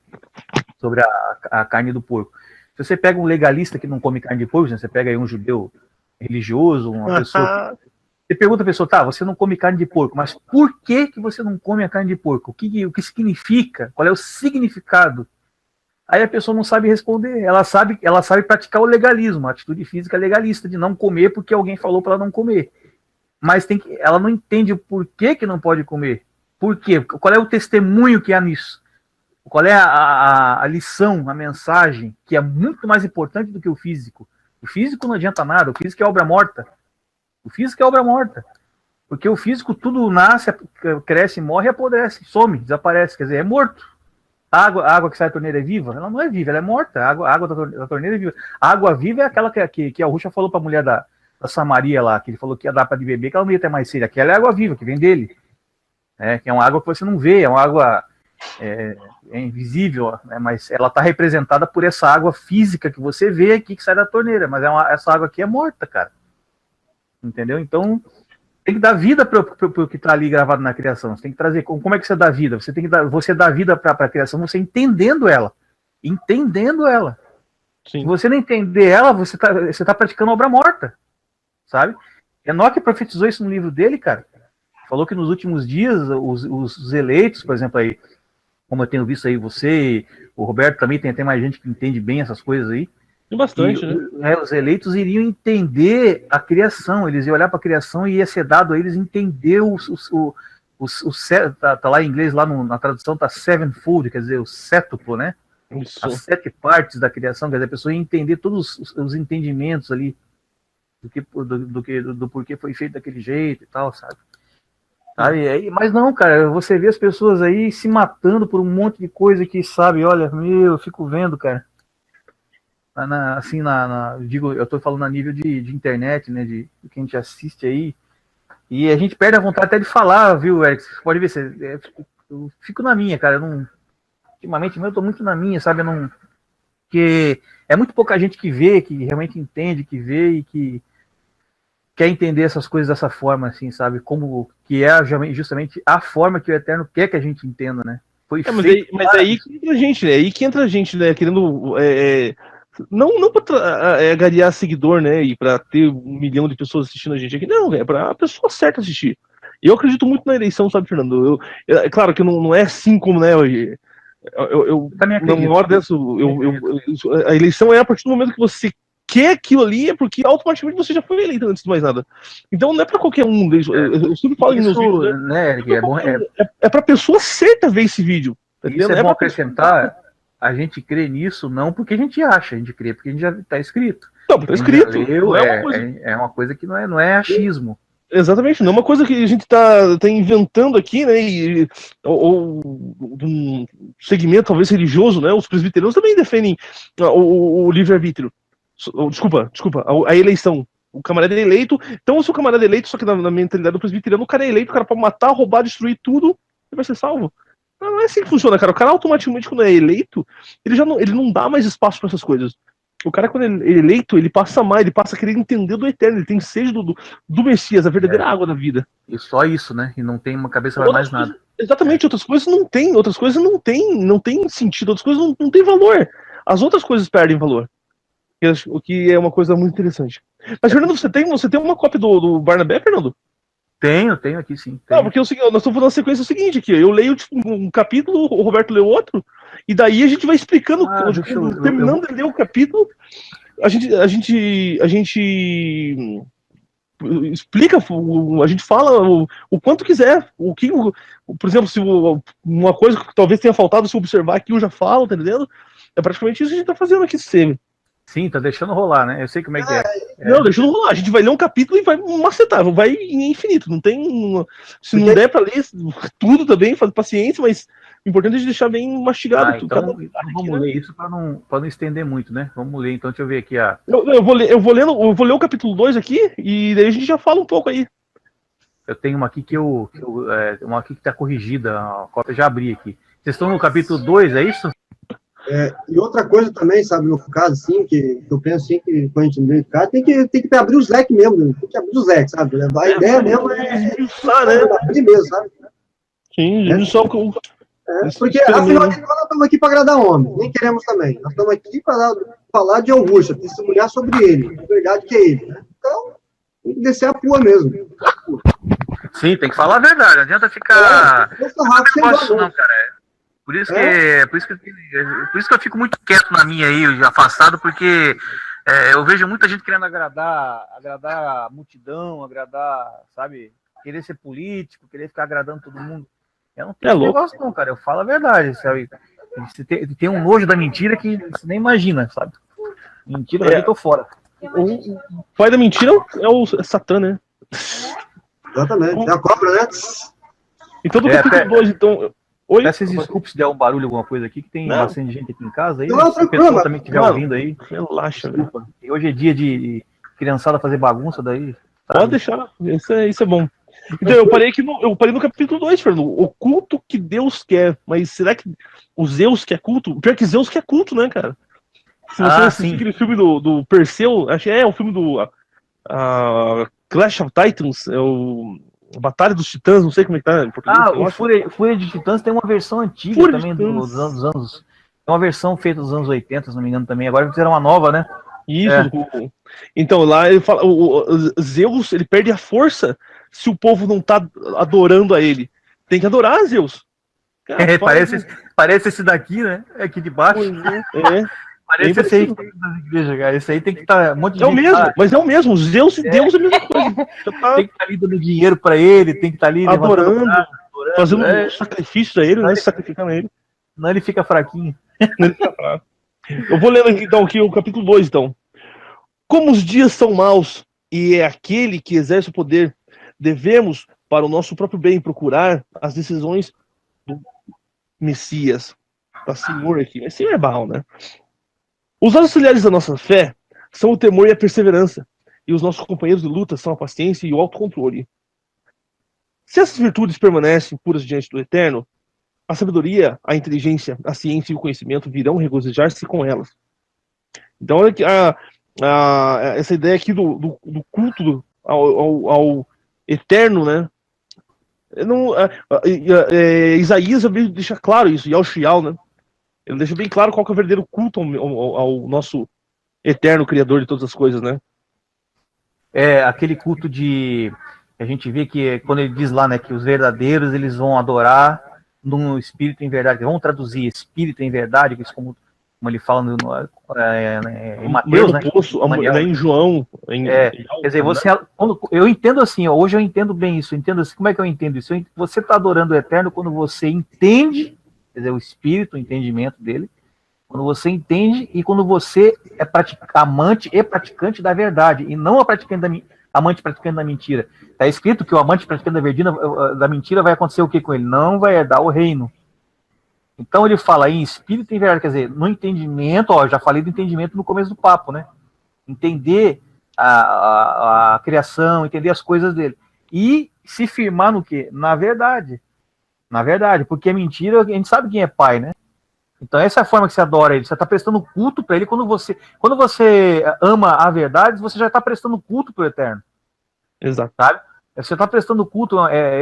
sobre a carne do porco. Se você pega um legalista que não come carne de porco, né? Você pega aí um judeu religioso, uma pessoa... Você pergunta a pessoa, você não come carne de porco, mas por que você não come a carne de porco? O que significa? Qual é o significado? Aí a pessoa não sabe responder. Ela sabe praticar o legalismo, a atitude física legalista, de não comer porque alguém falou para ela não comer. Mas ela não entende o porquê que não pode comer. Por quê? Qual é o testemunho que há nisso? Qual é a lição, a mensagem, que é muito mais importante do que o físico? O físico não adianta nada, o físico é obra morta. O físico é obra morta. Porque o físico tudo nasce, cresce, morre, apodrece, some, desaparece. Quer dizer, é morto. A água que sai da torneira é viva? Ela não é viva, ela é morta. A água da torneira é viva. A água viva é aquela que a Ruxa falou para a mulher da Samaria lá, que ele falou que ia dar para de beber, que ela não ia ter mais sede. Aquela é água viva, que vem dele. Que é uma água que você não vê, é uma água invisível, né, mas ela está representada por essa água física que você vê aqui, que sai da torneira, mas essa água aqui é morta, cara. Entendeu? Então, tem que dar vida para o que está ali gravado na criação. Você tem que trazer, como é que você dá vida? Você dá vida para a criação, você entendendo ela. Sim. Se você não entender ela, você tá praticando obra morta. Sabe? Enoque profetizou isso no livro dele, cara. Falou que nos últimos dias os eleitos, por exemplo, aí, como eu tenho visto aí você, o Roberto também tem até mais gente que entende bem essas coisas aí. Tem bastante, né? Os eleitos iriam entender a criação, eles iam olhar para a criação e ia ser dado a eles entender tá lá em inglês, lá na tradução tá sevenfold, quer dizer, o sétuplo, né? Isso. As 7 partes da criação, quer dizer, a pessoa ia entender todos os entendimentos ali do porquê foi feito daquele jeito e tal, sabe? Mas não, cara, você vê as pessoas aí se matando por um monte de coisa que, sabe, olha, eu fico vendo, cara. Digo, eu tô falando a nível de internet, né, de que a gente assiste aí, e a gente perde a vontade até de falar, viu, Eric? Você pode ver, eu fico na minha, cara, ultimamente eu tô muito na minha, sabe, porque é muito pouca gente que vê, que realmente entende, que vê e que quer entender essas coisas dessa forma, assim, sabe? Como que é justamente a forma que o Eterno quer que a gente entenda, né? Mas aí que entra a gente, né? Aí que entra a gente, né? Querendo. Não para agariar seguidor, né? E para ter 1 milhão de pessoas assistindo a gente aqui. Não, é para a pessoa certa assistir. Eu acredito muito na eleição, sabe, Fernando? É claro que não é assim como, né? Na hora dessa, a eleição é a partir do momento que você quer aquilo ali, é porque automaticamente você já foi eleito antes de mais nada. Então não é para qualquer um deles. Eu sempre falo em meus vídeos, né? É para pessoa certa ver esse vídeo. Tá, isso é bom acrescentar. A gente crê nisso não porque a gente acha, a gente crê porque a gente já está escrito. Não, porque está escrito. É uma coisa que não é achismo. Exatamente, não é uma coisa que a gente tá inventando aqui, né? Ou um segmento talvez religioso, né? Os presbiterianos também defendem o livre-arbítrio. Desculpa, a eleição. O camarada é eleito. Então, se o camarada é eleito, só que na mentalidade do presbiteriano, o cara é eleito, o cara pode matar, roubar, destruir tudo, ele vai ser salvo. Não é assim que funciona, cara. O cara automaticamente, quando é eleito, ele não dá mais espaço para essas coisas. O cara, quando ele é eleito, ele passa mais, ele passa a querer entender do eterno, ele tem sede do Messias, a verdadeira água da vida. E só isso, né? E não tem uma cabeça para mais nada. Exatamente, outras coisas não tem sentido, outras coisas não tem valor. As outras coisas perdem valor. O que é uma coisa muito interessante. Mas, Fernando, você tem uma cópia do Barnabé, Fernando? Tenho aqui sim. Não, porque nós estamos fazendo a sequência seguinte aqui. Eu leio tipo, um capítulo, o Roberto lê outro, e daí a gente vai explicando. Terminando de ler o capítulo, a gente explica, a gente fala o quanto quiser. Por exemplo, se uma coisa que talvez tenha faltado, se observar aqui, eu já falo, tá entendendo? É praticamente isso que a gente tá fazendo aqui sempre. Sim, tá deixando rolar, né? Eu sei como é que é. Não, deixando rolar. A gente vai ler um capítulo e vai macetar, vai em infinito. Não tem. Se não der pra ler tudo também, fazer paciência, mas o importante é deixar bem mastigado. Então vamos ler isso pra não estender muito, né? Vamos ler, então deixa eu ver aqui. Eu vou ler o capítulo 2 aqui e daí a gente já fala um pouco aí. Eu tenho uma aqui uma aqui que tá corrigida, a cópia já abri aqui. Vocês estão no capítulo 2, é isso? E outra coisa também, sabe, no caso, assim, que eu penso assim, que quando a gente vê o cara, tem que abrir os leques mesmo, tem que abrir os leques, sabe? A ideia mesmo é abrir mesmo, sabe? Sim, só porque, afinal de contas, nós estamos aqui para agradar homem, nem queremos também. Nós estamos aqui para falar de Augusto, testemunhar sobre ele, a verdade que é ele. Né? Então, tem que descer a pua mesmo. Sim, tem que falar a verdade, não adianta ficar. Não, cara. Por isso que eu fico muito quieto na minha aí, afastado, porque eu vejo muita gente querendo agradar a multidão, sabe, querer ser político, querer ficar agradando todo mundo. Eu não tenho esse negócio não, cara, eu falo a verdade, sabe? Tem um nojo da mentira que você nem imagina, sabe? Mentira, eu tô fora. O pai da mentira é o Satã, né? Exatamente, é a cobra, né? Então, do capítulo 2, então... Oi? Peço desculpa se der um barulho, alguma coisa aqui, que tem bastante gente aqui em casa aí. Se a pessoa também estiver ouvindo aí. Relaxa, desculpa. E hoje é dia de criançada fazer bagunça daí. Sabe? Pode deixar, isso é bom. Então, eu parei no capítulo 2, Fernando. O culto que Deus quer. Mas será que o Zeus quer culto? Pior que Zeus quer culto, né, cara? Se você assistir aquele filme do Perseu, acho que é o filme do Clash of Titans, é o Batalha dos Titãs, não sei como é que tá em português. O Fúria de Titãs tem uma versão antiga também dos anos. Tem uma versão feita dos anos 80, se não me engano, também. Agora fizeram uma nova, né? Isso. Então, lá ele fala, o Zeus, ele perde a força se o povo não tá adorando a ele. Tem que adorar a Zeus. Cara, parece esse daqui, né? Aqui de baixo. Parece esse aí que tem nas igrejas, cara. Esse aí tem que estar... Mas é o mesmo. Zeus e Deus é a mesma coisa. Tem que estar ali dando dinheiro pra ele, tem que estar ali adorando, fazendo um sacrifício a ele, né? Sacrificando ele. Não, ele fica fraquinho. Ele fica fraco. Eu vou lendo então aqui o capítulo 2, então. Como os dias são maus e é aquele que exerce o poder, devemos para o nosso próprio bem, procurar as decisões do Messias, da Senhor aqui. Mas Senhor é Baal, né? Os auxiliares da nossa fé são o temor e a perseverança, e os nossos companheiros de luta são a paciência e o autocontrole. Se essas virtudes permanecem puras diante do Eterno, a sabedoria, a inteligência, a ciência e o conhecimento virão regozijar-se com elas. Então, olha que essa ideia aqui do culto ao Eterno, né? Isaías deixa claro isso, e ao Shial, né? Ele deixa bem claro qual que é o verdadeiro culto ao nosso Eterno Criador de todas as coisas, né? É aquele culto de... A gente vê que quando ele diz lá, né, que os verdadeiros eles vão adorar no espírito em verdade. Vamos traduzir espírito em verdade, que isso como ele fala em Mateus, né? Poço, em João. Quer dizer, eu entendo assim, hoje eu entendo bem isso. Entendo assim, como é que eu entendo isso? Você está adorando o Eterno quando você entende, quer dizer, o espírito, o entendimento dele, quando você entende e quando você é amante e praticante da verdade, e não amante praticante da mentira. Está escrito que o amante praticante da mentira vai acontecer o que com ele? Não vai herdar o reino. Então ele fala em espírito e em verdade, quer dizer, no entendimento, já falei do entendimento no começo do papo, né? Entender a criação, entender as coisas dele. E se firmar no quê? Na verdade. Na verdade, porque a mentira, a gente sabe quem é pai, né? Então essa é a forma que você adora ele. Você está prestando culto para ele. Quando você ama a verdade, você já está prestando culto para o Eterno. Exato. Sabe? Você está prestando culto.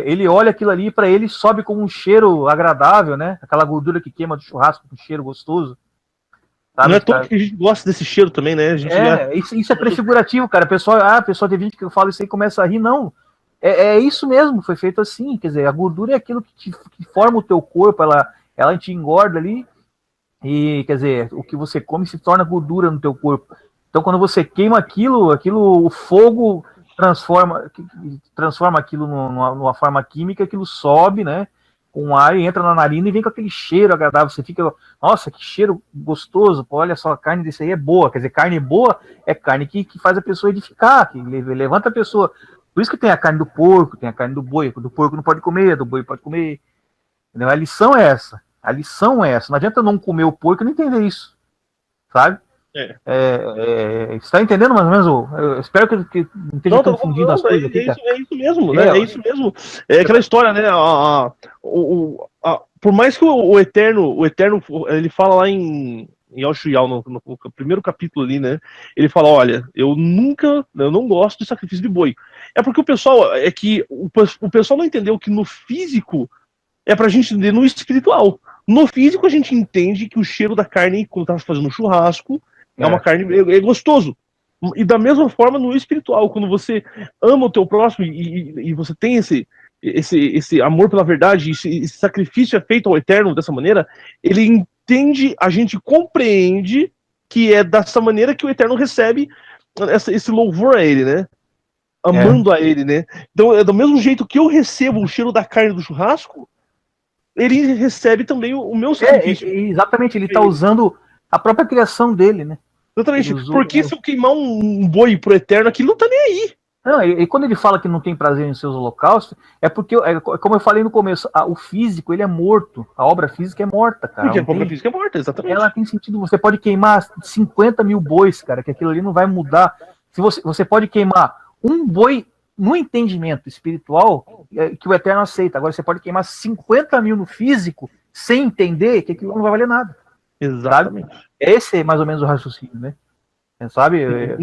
Ele olha aquilo ali, para ele sobe como um cheiro agradável, né? Aquela gordura que queima do churrasco com um cheiro gostoso. Sabe? Não é todo que a gente gosta desse cheiro também, né? Isso é prefigurativo, cara. A pessoa tem gente que fala isso aí e começa a rir. Não. É isso mesmo, foi feito assim. Quer dizer, a gordura é aquilo que forma o teu corpo, ela te engorda ali. E, quer dizer, o que você come se torna gordura no teu corpo. Então, quando você queima aquilo, o fogo transforma aquilo numa forma química, aquilo sobe, né, com ar e entra na narina e vem com aquele cheiro agradável. Você fica, nossa, que cheiro gostoso, pô, olha só, a carne desse aí é boa. Quer dizer, carne boa é carne que faz a pessoa edificar, que levanta a pessoa. Por isso que tem a carne do porco, tem a carne do boi. Do porco não pode comer, do boi pode comer. Entendeu? A lição é essa. A lição é essa. Não adianta não comer o porco e não entender isso. Sabe? Você está entendendo mais ou menos? Eu espero que não esteja confundindo as coisas aqui. É isso mesmo, né? É isso mesmo. É aquela história, né? Por mais que o Eterno, ele fala lá em Yoshuyal, no primeiro capítulo ali, né? Ele fala, olha, eu não gosto de sacrifício de boi. É porque o pessoal não entendeu que no físico é pra gente entender no espiritual. No físico a gente entende que o cheiro da carne, quando tá fazendo churrasco, é uma carne, é gostoso. E da mesma forma no espiritual, quando você ama o teu próximo e você tem esse amor pela verdade, esse sacrifício é feito ao Eterno dessa maneira, ele entende, a gente compreende que é dessa maneira que o Eterno recebe esse louvor a ele, né? Amando a ele, né? Então é do mesmo jeito que eu recebo o cheiro da carne do churrasco, ele recebe também o meu sacrifício. Exatamente, ele está usando a própria criação dele, né? Exatamente, porque se eu queimar um boi pro Eterno, aquilo não tá nem aí. Não, e quando ele fala que não tem prazer em seus holocaustos, é porque, como eu falei no começo, o físico, ele é morto. A obra física é morta, cara. Porque a obra física é morta, exatamente. Ela tem sentido, você pode queimar 50 mil bois, cara, que aquilo ali não vai mudar. Se você pode queimar um boi no entendimento espiritual, que o Eterno aceita. Agora você pode queimar 50 mil no físico, sem entender que aquilo não vai valer nada. Exatamente. Sabe? Esse é mais ou menos o raciocínio, né? Sabe? É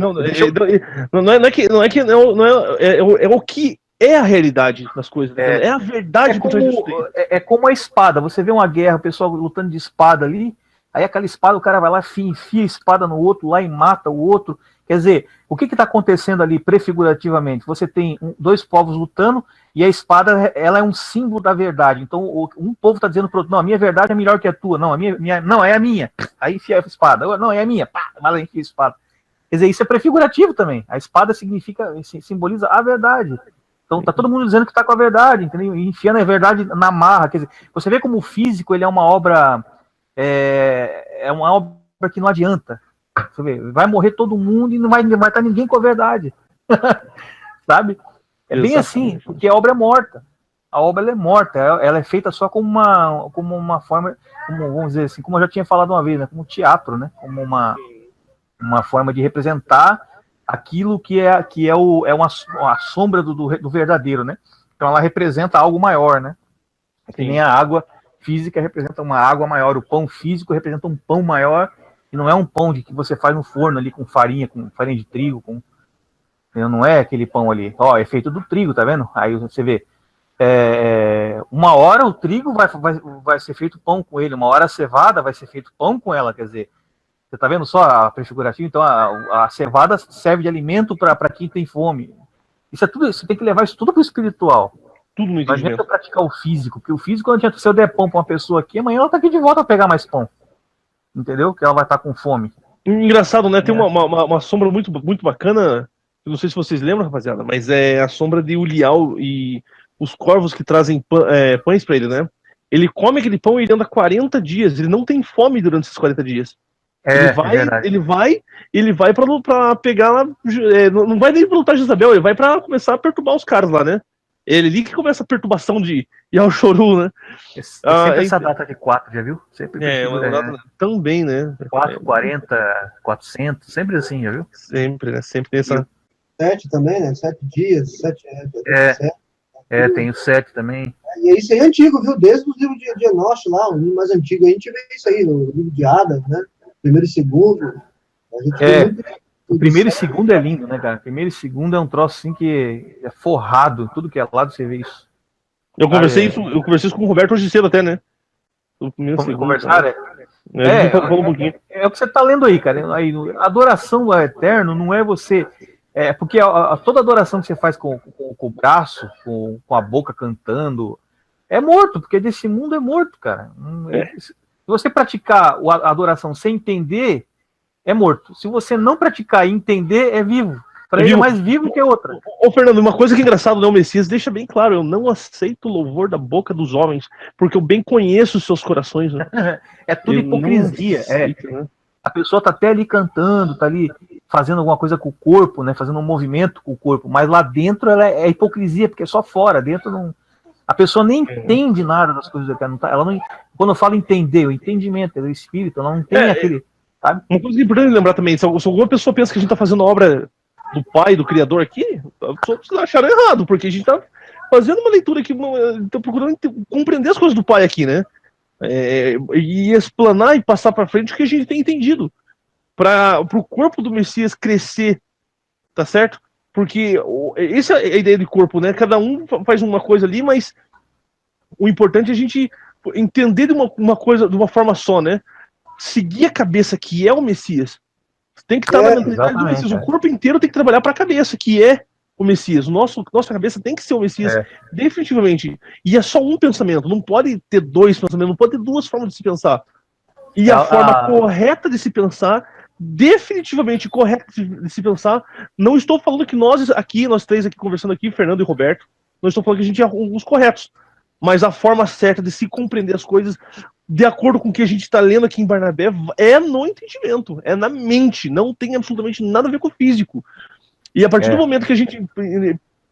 o que é a realidade das coisas. É a verdade por trás disso. É como a espada. Você vê uma guerra, o pessoal lutando de espada ali, aí aquela espada, o cara vai lá, enfia a espada no outro lá e mata o outro. Quer dizer, o que está acontecendo ali prefigurativamente? Você tem dois povos lutando e a espada, ela é um símbolo da verdade. Então, um povo está dizendo para o outro, não, a minha verdade é melhor que a tua. Não, não, é a minha. Aí enfia a espada. Não, é a minha. Pá, mas enfia a espada. Quer dizer, isso é prefigurativo também. A espada simboliza a verdade. Então, tá todo mundo dizendo que está com a verdade, entendeu? E enfiando a verdade na marra. Quer dizer, você vê como o físico, ele é uma obra... É uma obra que não adianta. Você vê, vai morrer todo mundo e não vai estar ninguém com a verdade. Sabe? É bem assim, porque a obra é morta. A obra ela é morta, ela é feita só como uma forma, como, vamos dizer assim, como eu já tinha falado uma vez, né, como teatro, né, como uma forma de representar aquilo que é uma sombra do verdadeiro, né? Então ela representa algo maior, né? Que nem a água física representa uma água maior, o pão físico representa um pão maior, e não é um pão que você faz no forno ali com farinha de trigo, não é aquele pão ali. Ó, é feito do trigo, tá vendo? Aí você vê, uma hora o trigo vai ser feito pão com ele, uma hora a cevada vai ser feito pão com ela, quer dizer, você tá vendo só a prefigurativa? Então a cevada serve de alimento para quem tem fome. Isso é tudo, você tem que levar isso tudo para o espiritual. Tudo no não entendimento. adianta praticar o físico, porque o físico não adianta, se eu der pão para uma pessoa aqui, amanhã ela tá aqui de volta a pegar mais pão. Entendeu? Que ela vai estar com fome. Engraçado, né? Tem uma sombra muito, muito bacana. Eu não sei se vocês lembram, rapaziada, mas é a sombra de Ulial e os corvos que trazem pães para ele, né? Ele come aquele pão e ele anda 40 dias. Ele não tem fome durante esses 40 dias. Ele vai pra pegar lá. Não vai nem pra lutar de Isabel, ele vai pra começar a perturbar os caras lá, né? Ele ali que começa a perturbação de Yalchoru, né? Sempre essa data de 4, já viu? Sempre também, né? 4, 40, 400, sempre assim, já viu? Sempre, né? Sempre tem essa. 7 também, né? 7 dias, 7. Tem o 7 também. E isso aí é antigo, viu? Desde os livros de Enoch lá, o livro mais antigo, a gente vê isso aí, no livro de Adam, né? Primeiro e segundo. A gente o primeiro e segundo é lindo, né, cara? Primeiro e segundo é um troço assim que é forrado, tudo que é lado você vê isso. Eu conversei isso com o Roberto hoje cedo até, né? O primeiro segundo. Conversaram? Um pouquinho. É o que você tá lendo aí, cara. Aí, a adoração ao Eterno não é você. Porque toda adoração que você faz com o braço, com a boca cantando, é morto, porque desse mundo é morto, cara. Se você praticar a adoração sem entender, é morto. Se você não praticar e entender, é vivo. Para ele é mais vivo que a outra. Ô, Fernando, uma coisa que é engraçado, né? O Messias deixa bem claro: eu não aceito o louvor da boca dos homens, porque eu bem conheço os seus corações, né? É tudo hipocrisia. Aceito, né? A pessoa tá até ali cantando, tá ali fazendo alguma coisa com o corpo, né? Fazendo um movimento com o corpo, mas lá dentro ela é hipocrisia, porque é só fora, dentro não. A pessoa nem entende nada das coisas que ela não. Quando eu falo entender, o entendimento, o espírito, ela não tem aquele. Sabe? Uma coisa importante lembrar também: se alguma pessoa pensa que a gente tá fazendo a obra do Pai, do Criador aqui, vocês acharam errado, porque a gente tá fazendo uma leitura aqui, tá procurando compreender as coisas do Pai aqui, né? E explanar e passar para frente o que a gente tem entendido, para o corpo do Messias crescer, tá certo? Porque essa é a ideia de corpo, né? Cada um faz uma coisa ali, mas o importante é a gente entender de uma coisa de uma forma só, né? Seguir a cabeça que é o Messias. Tem que estar na mentalidade do Messias. O corpo inteiro tem que trabalhar para a cabeça, que é o Messias. Nossa cabeça tem que ser o Messias, definitivamente. E é só um pensamento. Não pode ter dois pensamentos, não pode ter duas formas de se pensar. E a forma correta de se pensar, definitivamente correta de se pensar, não estou falando que nós três aqui conversando aqui, Fernando e Roberto, não estou falando que a gente é os corretos. Mas a forma certa de se compreender as coisas, de acordo com o que a gente está lendo aqui em Barnabé, é no entendimento, é na mente, não tem absolutamente nada a ver com o físico. E a partir do momento que a gente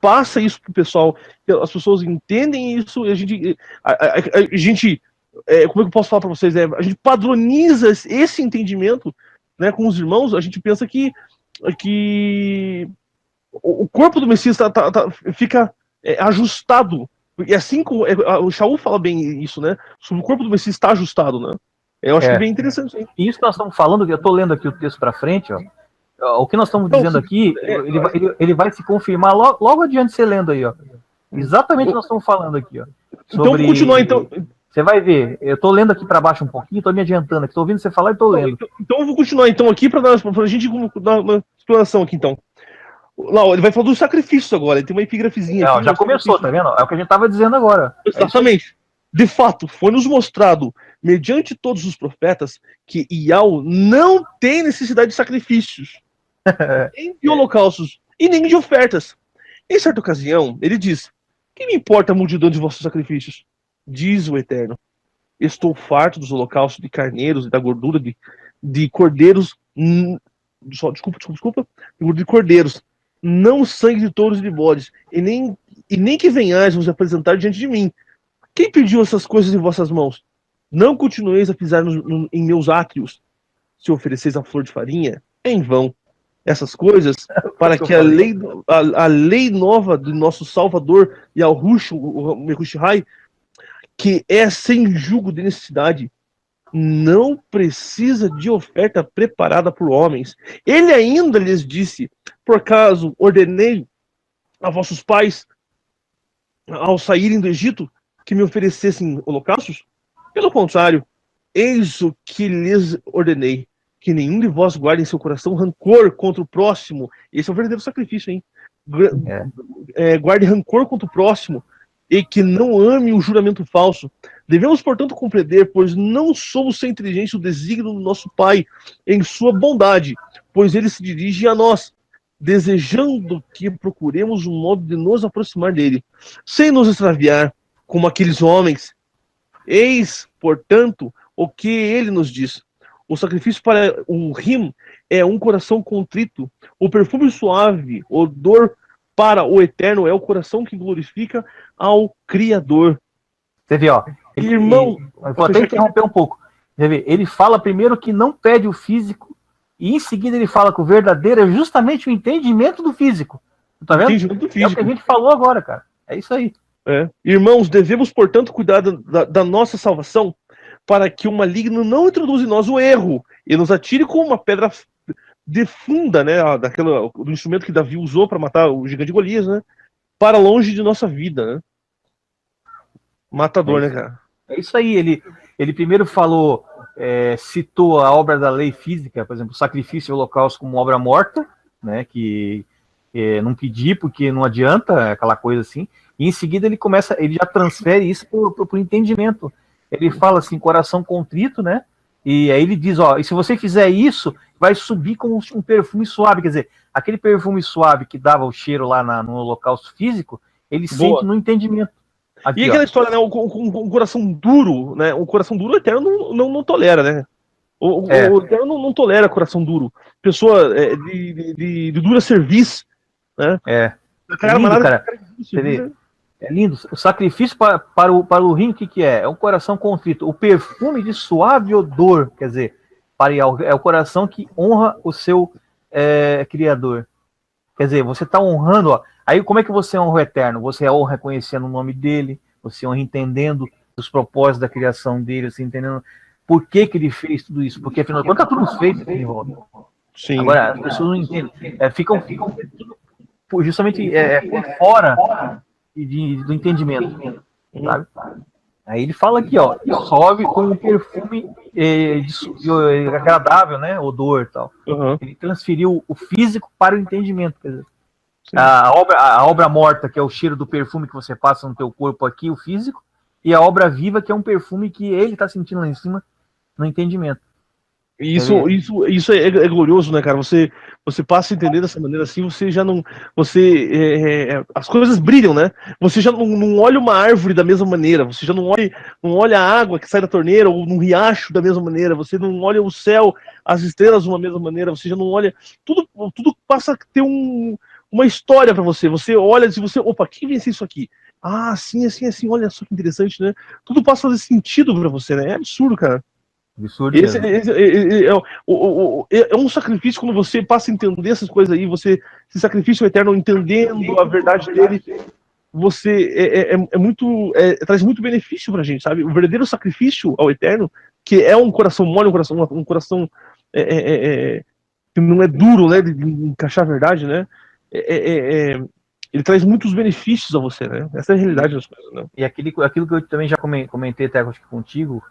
passa isso pro pessoal, as pessoas entendem isso, a gente como é que eu posso falar para vocês? A gente padroniza esse entendimento, né, com os irmãos. A gente pensa que o corpo do Messias fica ajustado. E assim como o Shaul fala bem isso, né? Sobre o corpo do Messias está ajustado, né? Eu acho que é bem interessante. Hein? E isso que nós estamos falando, eu estou lendo aqui o texto para frente, ó. O que nós estamos dizendo aqui, ele vai se confirmar logo adiante você lendo aí, ó. Exatamente o que nós estamos falando aqui, ó. Então vou continuar, então. Você vai ver, eu estou lendo aqui para baixo um pouquinho, estou me adiantando aqui, estou ouvindo você falar e estou lendo. Então eu vou continuar então aqui para a gente dar uma explanação aqui, então. Não, ele vai falar dos sacrifícios agora, ele tem uma epígrafezinha aqui. Já começou, tá vendo? É o que a gente estava dizendo agora. Exatamente. De fato, foi nos mostrado, mediante todos os profetas, que Ial não tem necessidade de sacrifícios, nem de holocaustos, e nem de ofertas. Em certa ocasião, ele diz: que me importa a multidão de vossos sacrifícios? Diz o Eterno: estou farto dos holocaustos de carneiros e da gordura de cordeiros. De cordeiros. não sangue de touros e de bodes, e nem que venhais vos apresentar diante de mim. Quem pediu essas coisas em vossas mãos? Não continueis a pisar em meus átrios. Se ofereceis a flor de farinha, é em vão. Essas coisas, para que a lei nova do nosso Salvador e ao o Mehushai, que é sem julgo de necessidade, não precisa de oferta preparada por homens. Ele ainda lhes disse: por acaso ordenei a vossos pais, ao saírem do Egito, que me oferecessem holocaustos? Pelo contrário, eis o que lhes ordenei: que nenhum de vós guarde em seu coração rancor contra o próximo. Esse é o verdadeiro sacrifício, hein? Guarde rancor contra o próximo, e que não ame o juramento falso. Devemos, portanto, compreender, pois não somos sem inteligência, o desígnio do nosso Pai em sua bondade, pois ele se dirige a nós, desejando que procuremos um modo de nos aproximar dele, sem nos extraviar, como aqueles homens. Eis, portanto, o que ele nos diz: o sacrifício para o rim é um coração contrito, o perfume suave, odor para o eterno é o coração que glorifica ao Criador. Você vê, ó. Irmão, vou até interromper um pouco. Você vê, ele fala primeiro que não pede o físico, e em seguida ele fala que o verdadeiro é justamente o entendimento do físico. Tá vendo? Entendimento do físico. É o que a gente falou agora, cara. É isso aí. Irmãos, devemos, portanto, cuidar da nossa salvação, para que o maligno não introduza em nós o erro e nos atire com uma pedra de funda, né, do instrumento que Davi usou para matar o gigante Golias, né, para longe de nossa vida, né? Matador, né, cara? É isso aí. Ele primeiro falou, citou a obra da lei física, por exemplo, o sacrifício e o holocausto como obra morta, né, que não pedir porque não adianta, aquela coisa assim. E em seguida ele já transfere isso para o entendimento. Ele fala assim, coração contrito, né? E aí ele diz, ó, e se você fizer isso, vai subir como um perfume suave. Quer dizer, aquele perfume suave que dava o cheiro lá no holocausto físico, ele sente no entendimento. Aqui, e aquela história, né? Um coração duro, né? O coração duro, o Eterno não tolera, né? O Eterno não tolera coração duro. Pessoa de dura serviço, né? Cara, lindo, cara. É lindo. O sacrifício para o rim, o que é? É um coração contrito. O perfume de suave odor, quer dizer, é o coração que honra o seu Criador. Quer dizer, você está honrando, ó. Aí como é que você honra o Eterno? Você honra reconhecendo o nome dele, você honra entendendo os propósitos da criação dele, você entendendo por que ele fez tudo isso. Porque afinal de contas está tudo feito aqui em volta. Sim. Agora, as pessoas não entendem. Ficam justamente por fora do entendimento, sabe? Aí ele fala aqui, ó, sobe com um perfume agradável, né, odor e tal. Uhum. Ele transferiu o físico para o entendimento, quer dizer, a obra morta, que é o cheiro do perfume que você passa no teu corpo aqui, o físico, e a obra viva, que é um perfume que ele está sentindo lá em cima, no entendimento. Isso é glorioso, né, cara? Você passa a entender dessa maneira assim, você já não. As coisas brilham, né? Você já não olha uma árvore da mesma maneira, você já não olha a água que sai da torneira ou num riacho da mesma maneira, você não olha o céu, as estrelas de uma mesma maneira, você já não olha. Tudo passa a ter uma história para você. Você olha e você. Opa, quem venceu isso aqui? Ah, assim, olha só que interessante, né? Tudo passa a fazer sentido para você, né? É absurdo, cara. Absurdo. Esse é um sacrifício quando você passa a entender essas coisas aí, esse sacrifício eterno, entendendo a verdade dele, você traz muito benefício pra gente, sabe? O verdadeiro sacrifício ao eterno, que é um coração mole, um coração que não é duro, né, de encaixar a verdade, né? Ele traz muitos benefícios a você, né? Essa é a realidade das coisas, né? E aquilo que eu também já comentei até contigo,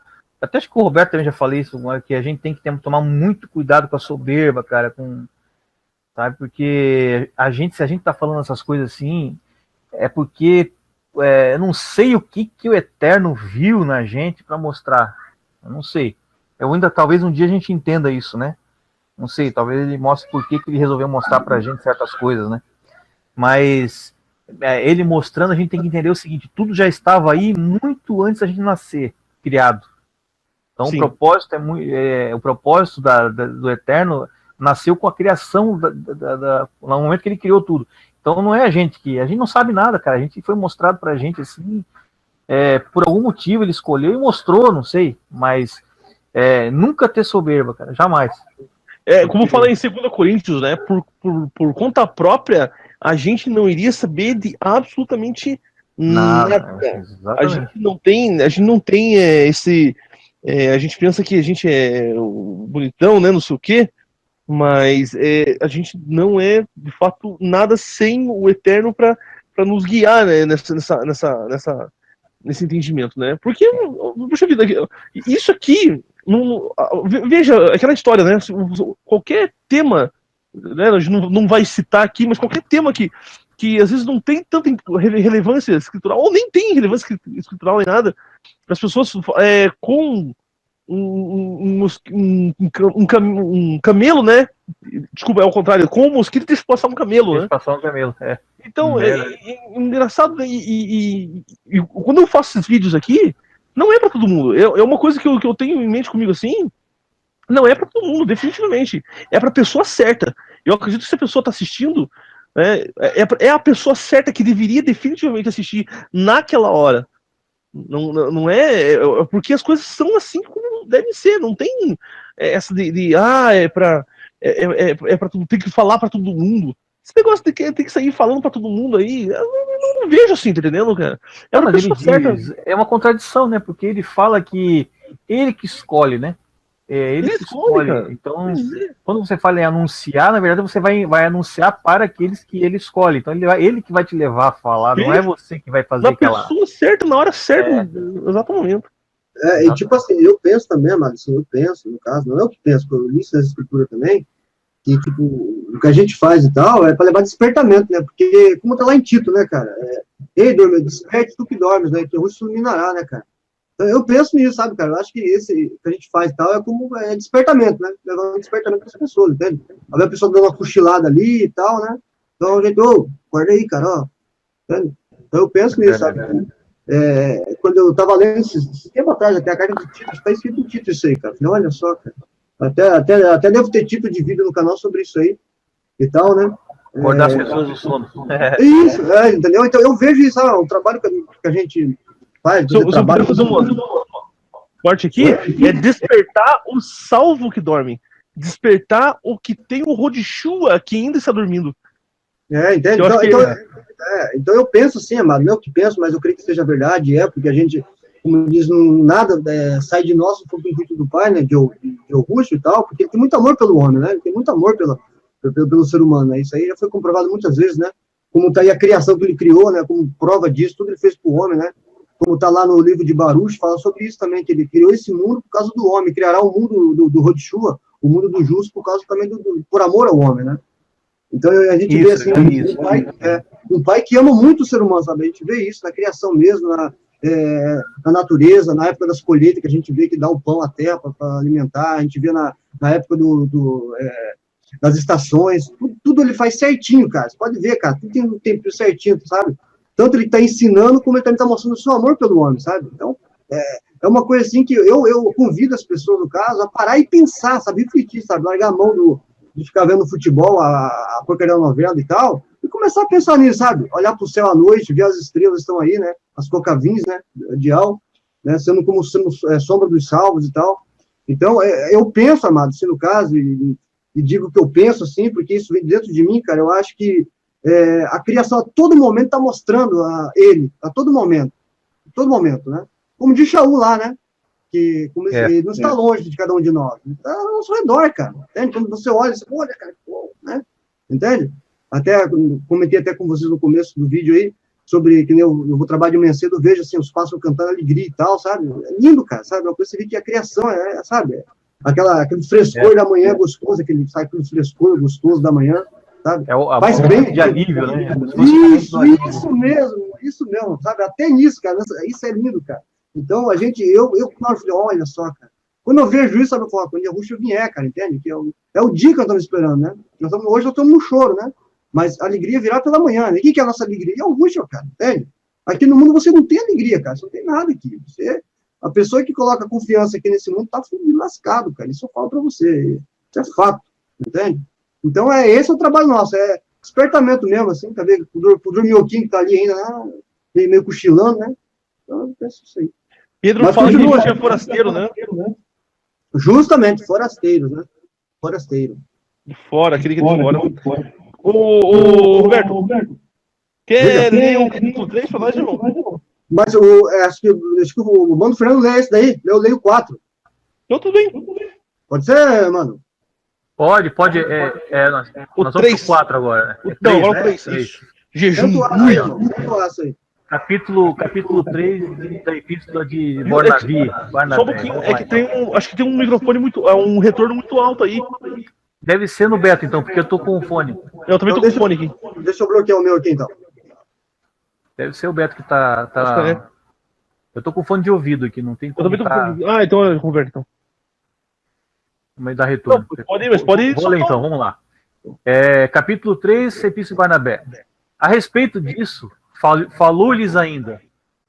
até acho que o Roberto também já falou isso, que a gente tem que tomar muito cuidado com a soberba, cara, sabe? Porque se a gente tá falando essas coisas assim, é porque eu não sei o que o Eterno viu na gente para mostrar. Eu não sei. Talvez um dia a gente entenda isso, né? Não sei, talvez ele mostre por que ele resolveu mostrar pra gente certas coisas, né? Mas ele mostrando, a gente tem que entender o seguinte: tudo já estava aí muito antes da gente nascer, criado. Então sim, o propósito do Eterno nasceu com a criação no momento que ele criou tudo. Então não é a gente não sabe nada, cara. A gente foi mostrado pra gente assim, por algum motivo ele escolheu e mostrou, não sei, mas nunca ter soberba, cara, jamais. Como eu falei em 2 Coríntios, né? Por conta própria, a gente não iria saber de absolutamente nada. A gente não tem esse. A gente pensa que a gente é bonitão, né? Não sei o quê, mas a gente não é, de fato, nada sem o Eterno para nos guiar, né, nesse entendimento, né? Porque, puxa vida, isso aqui. Veja aquela história, né? Qualquer tema, né, a gente não vai citar aqui, mas qualquer tema que às vezes não tem tanta relevância escritural, ou nem tem relevância escritural nem nada, as pessoas com um camelo, né? Desculpa, é ao contrário, com um mosquito deixa passar um camelo, né? Passar um camelo, Então, engraçado, e quando eu faço esses vídeos aqui, não é pra todo mundo. É uma coisa que eu tenho em mente comigo assim. Não é pra todo mundo, definitivamente. É pra pessoa certa. Eu acredito que se a pessoa tá assistindo, é a pessoa certa que deveria definitivamente assistir naquela hora. Não é. Porque as coisas são assim como devem ser. Não tem essa pra tudo, tem que falar pra todo mundo. Esse negócio tem que sair falando pra todo mundo aí. Eu não vejo assim, tá entendendo, cara? Mas ele diz, é uma contradição, né? Porque ele fala que ele que escolhe, né? Ele que escolhe. Cara. Então, quando você fala em anunciar, na verdade você vai anunciar para aqueles que ele escolhe. Então ele que vai te levar a falar, não é você que vai fazer aquela... Na pessoa certa, na hora certa, no exato momento. E tipo assim, eu penso também, Amado, assim, eu penso, no caso, não é o que penso, porque eu li isso nessa escritura também, que, tipo, o que a gente faz e tal é para levar despertamento, né? Porque, como tá lá em Tito, né, cara? Ei, dorme, desperte tu que dormes, né? Que o rosto iluminará, né, cara? Então, eu penso nisso, sabe, cara? Eu acho que esse que a gente faz e tal é como despertamento, né? Levar um despertamento para as pessoas, entende? Às vezes a pessoa dando uma cochilada ali e tal, né? Então, a gente, acorda aí, cara, ó. Entende? Então, eu penso nisso, sabe? Quando eu tava lendo esse tempo atrás, até a carta de Tito, está escrito em Tito isso aí, cara. Falei, olha só, cara. Até devo ter título de vídeo no canal sobre isso aí e tal, né? Acordar as pessoas do sono. Isso, entendeu? Então eu vejo isso, o trabalho que a gente faz. Se eu puder fazer um corte aqui, é despertar o salvo que dorme. Despertar o que tem o Rodishua que ainda está dormindo. Entende? Então eu penso assim, Amado, não é o que penso, mas eu creio que seja verdade, porque a gente, como diz, nada sai de nós, se for do intuito do Pai, né, de Augusto e tal, porque ele tem muito amor pelo homem, né, ele tem muito amor pelo ser humano, né, isso aí já foi comprovado muitas vezes, né, como tá aí a criação que ele criou, né, como prova disso, tudo ele fez pro homem, né, como tá lá no livro de Baruch, fala sobre isso também, que ele criou esse mundo por causa do homem, criará o mundo do Rodishua, o mundo do justo, por causa também por amor ao homem, né. Então a gente vê assim, um pai que ama muito o ser humano, sabe, a gente vê isso na criação mesmo, na natureza, na época das colheitas, que a gente vê que dá o pão à terra para alimentar, a gente vê na época das estações, tudo ele faz certinho, cara, você pode ver, cara, tudo tem um tempo certinho, sabe, tanto ele está ensinando, como ele também está mostrando o seu amor pelo homem, sabe, então, é uma coisa assim que eu convido as pessoas, no caso, a parar e pensar, sabe, refletir, sabe, largar a mão de ficar vendo futebol, a porcaria da novela e tal, e começar a pensar nisso, sabe? Olhar para o céu à noite, ver as estrelas que estão aí, né? As cocavins, né? Dial, né? Sendo sombra dos salvos e tal. Então, eu penso, Amado, assim, no caso, e digo que eu penso, assim, porque isso vem dentro de mim, cara, eu acho que a criação a todo momento está mostrando ele, a todo momento, né? Como diz Shaul lá, né? Que ele não está longe de cada um de nós, está ao nosso redor, cara, entende? Quando você olha, cara, né? Entende? Até comentei até com vocês no começo do vídeo aí, sobre que eu vou trabalhar de manhã cedo, vejo assim, os pássaros cantando alegria e tal, sabe? É lindo, cara, sabe? Eu percebi que a criação sabe? Aquele frescor da manhã gostoso, aquele frescor gostoso da manhã, sabe? Faz bem de alívio, né? Isso mesmo, sabe? Até nisso, cara, isso é lindo, cara. Então, eu falei, olha só, cara, quando eu vejo isso, sabe, eu falo, quando a Ruxa vier, cara, entende? Que é o dia que nós estamos esperando, né? Hoje nós estamos no choro, né? Mas a alegria virá pela manhã, né? O que é a nossa alegria? É o Ruxa, cara, entende? Aqui no mundo você não tem alegria, cara, você não tem nada aqui. A pessoa que coloca confiança aqui nesse mundo tá fudido, lascado, cara, isso eu falo pra você, isso é fato. entende? Então, esse é o trabalho nosso, é despertamento mesmo, assim, tá vendo? O dorminhoquinho que tá ali ainda, né? Meio cochilando, né? Então, eu penso isso aí. Pedro Mas fala que continua, a gente é forasteiro, né? Justamente, forasteiros, né? Forasteiro. De fora, aquele que é de fora. Ô, Roberto, quer ler o capítulo 3 pra nós, irmão? Mas acho que o Mano Fernando lê esse daí, eu leio 4. Então tudo bem. Pode ser, mano? Pode. Nós vamos 3. pro 4 agora. Né? Então, agora o 3. Isso. Jejum. Aí, aí. Capítulo 3 da Epístola de Barnabé. Só um pouquinho, acho que tem um microfone um retorno muito alto aí. Deve ser no Beto, então, porque eu tô com o fone. Eu também tô com o fone aqui. Deixa eu bloquear o meu aqui, então. Deve ser o Beto que tá... Eu tô com fone de ouvido aqui, não tem como. Eu também tô com fone de... Ah, então eu converto, então. Mas dá retorno. Não, pode ir. Vou ler, então, vamos lá. Capítulo 3, Epístola de Barnabé. A respeito disso, falou-lhes ainda: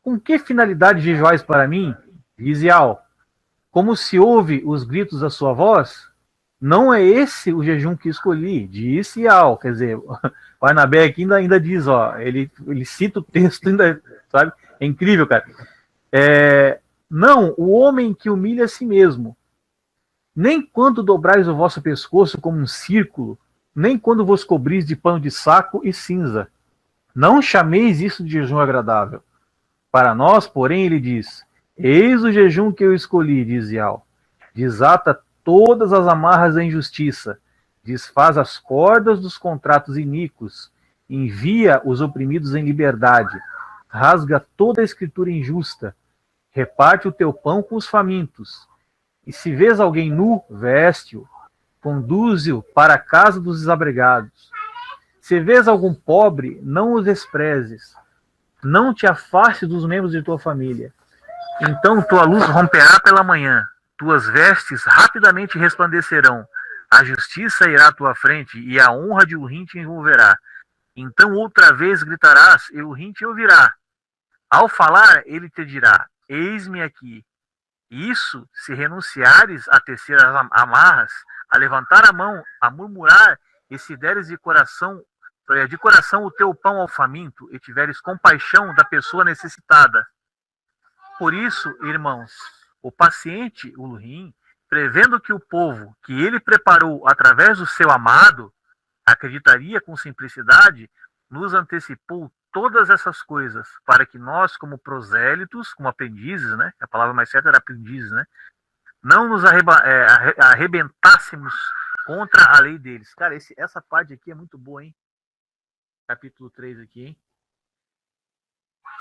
com que finalidade jejuais para mim? Diz Ial. Como se ouve os gritos da sua voz? Não é esse o jejum que escolhi, disse Ial. Quer dizer, Barnabé aqui ainda diz, ó, ele cita o texto, ainda, sabe? É incrível, cara. Não, o homem que humilha a si mesmo. Nem quando dobrais o vosso pescoço como um círculo, nem quando vos cobris de pano de saco e cinza. Não chameis isso de jejum agradável. Para nós, porém, ele diz: eis o jejum que eu escolhi, diz Ial. Desata todas as amarras da injustiça, desfaz as cordas dos contratos iníquos, envia os oprimidos em liberdade, rasga toda a escritura injusta, reparte o teu pão com os famintos. E se vês alguém nu, veste-o, conduze-o para a casa dos desabrigados. Se vês algum pobre, não o desprezes. Não te afaste dos membros de tua família. Então tua luz romperá pela manhã, tuas vestes rapidamente resplandecerão. A justiça irá à tua frente e a honra de Urim te envolverá. Então outra vez gritarás e Urim te ouvirá. Ao falar, ele te dirá: eis-me aqui. Isso, se renunciares a tecer as amarras, a levantar a mão, a murmurar, e se deres de coração o teu pão ao faminto, e tiveres compaixão da pessoa necessitada. Por isso, irmãos, o paciente, o Urim, prevendo que o povo que ele preparou através do seu amado, acreditaria com simplicidade, nos antecipou todas essas coisas, para que nós, como prosélitos, como aprendizes, né? A palavra mais certa era aprendizes, né? Não nos arrebentássemos contra a lei deles. Cara, essa parte aqui é muito boa, hein? Capítulo 3 aqui, hein?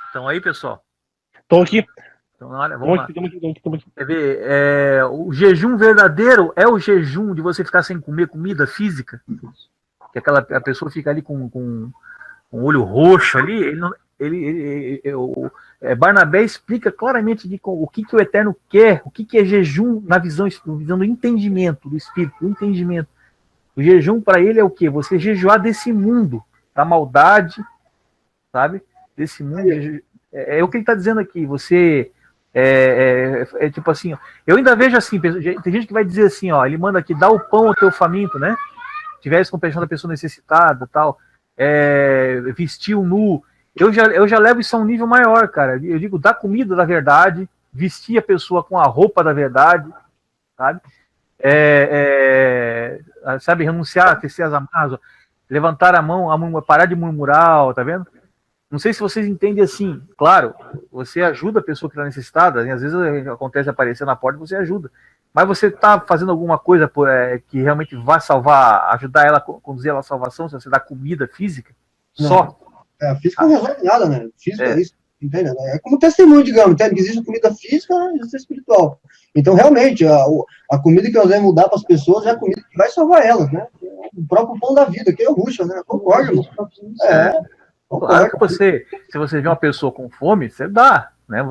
Então aí, pessoal? Tô aqui. Então, olha, vamos lá. Tamo aqui. Quer ver? O jejum verdadeiro é o jejum de você ficar sem comer comida física? Que a pessoa fica ali com o olho roxo ali, Barnabé explica claramente o que o Eterno quer, o que é jejum na visão do entendimento do Espírito, do entendimento. O jejum para ele é o quê? Você jejuar desse mundo, da maldade, sabe? Desse mundo. É o que ele está dizendo aqui. Você tipo assim, ó, eu ainda vejo assim, tem gente que vai dizer assim, ó, ele manda aqui, dá o pão ao teu faminto, né? Tivesse compaixão da pessoa necessitada, tal. Vestir o nu. Eu já levo isso a um nível maior, cara. Eu digo, dar comida da verdade, vestir a pessoa com a roupa da verdade, sabe? Sabe, renunciar a tecer as amarras, levantar a mão, parar de murmurar, tá vendo? Não sei se vocês entendem assim. Claro, você ajuda a pessoa que está necessitada, às vezes acontece aparecer na porta, você ajuda. Mas você está fazendo alguma coisa que realmente vai salvar, ajudar ela, conduzir ela à salvação, se você dá comida física? Não. Só. A física não resolve nada, né? Física é isso, entende? É como testemunho, digamos, entende? Que existe comida física e existe espiritual. Então, realmente, a comida que nós vamos dar para as pessoas é a comida que vai salvar elas, né? O próprio pão da vida, que é o Ruxa, né? Concordo, irmão. Claro que se você vê uma pessoa com fome, você dá, né?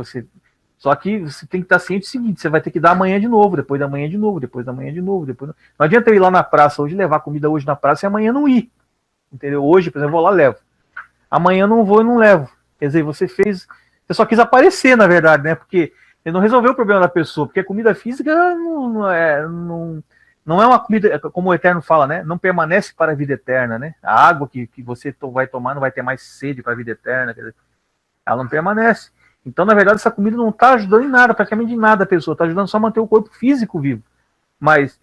Só que você tem que estar ciente do seguinte: você vai ter que dar amanhã de novo, depois da manhã de novo, depois da manhã de novo. Não adianta eu ir lá na praça hoje, levar comida hoje na praça e amanhã não ir. Entendeu? Hoje, por exemplo, eu vou lá e levo. Amanhã não vou e não levo. Quer dizer, você só quis aparecer, na verdade, né? Porque ele não resolveu o problema da pessoa, porque a comida física não é uma comida, como o Eterno fala, né? Não permanece para a vida eterna, né? A água que você vai tomar não vai ter mais sede para a vida eterna, quer dizer, ela não permanece. Então, na verdade, essa comida não está ajudando em nada, praticamente em nada a pessoa, está ajudando só a manter o corpo físico vivo. Mas,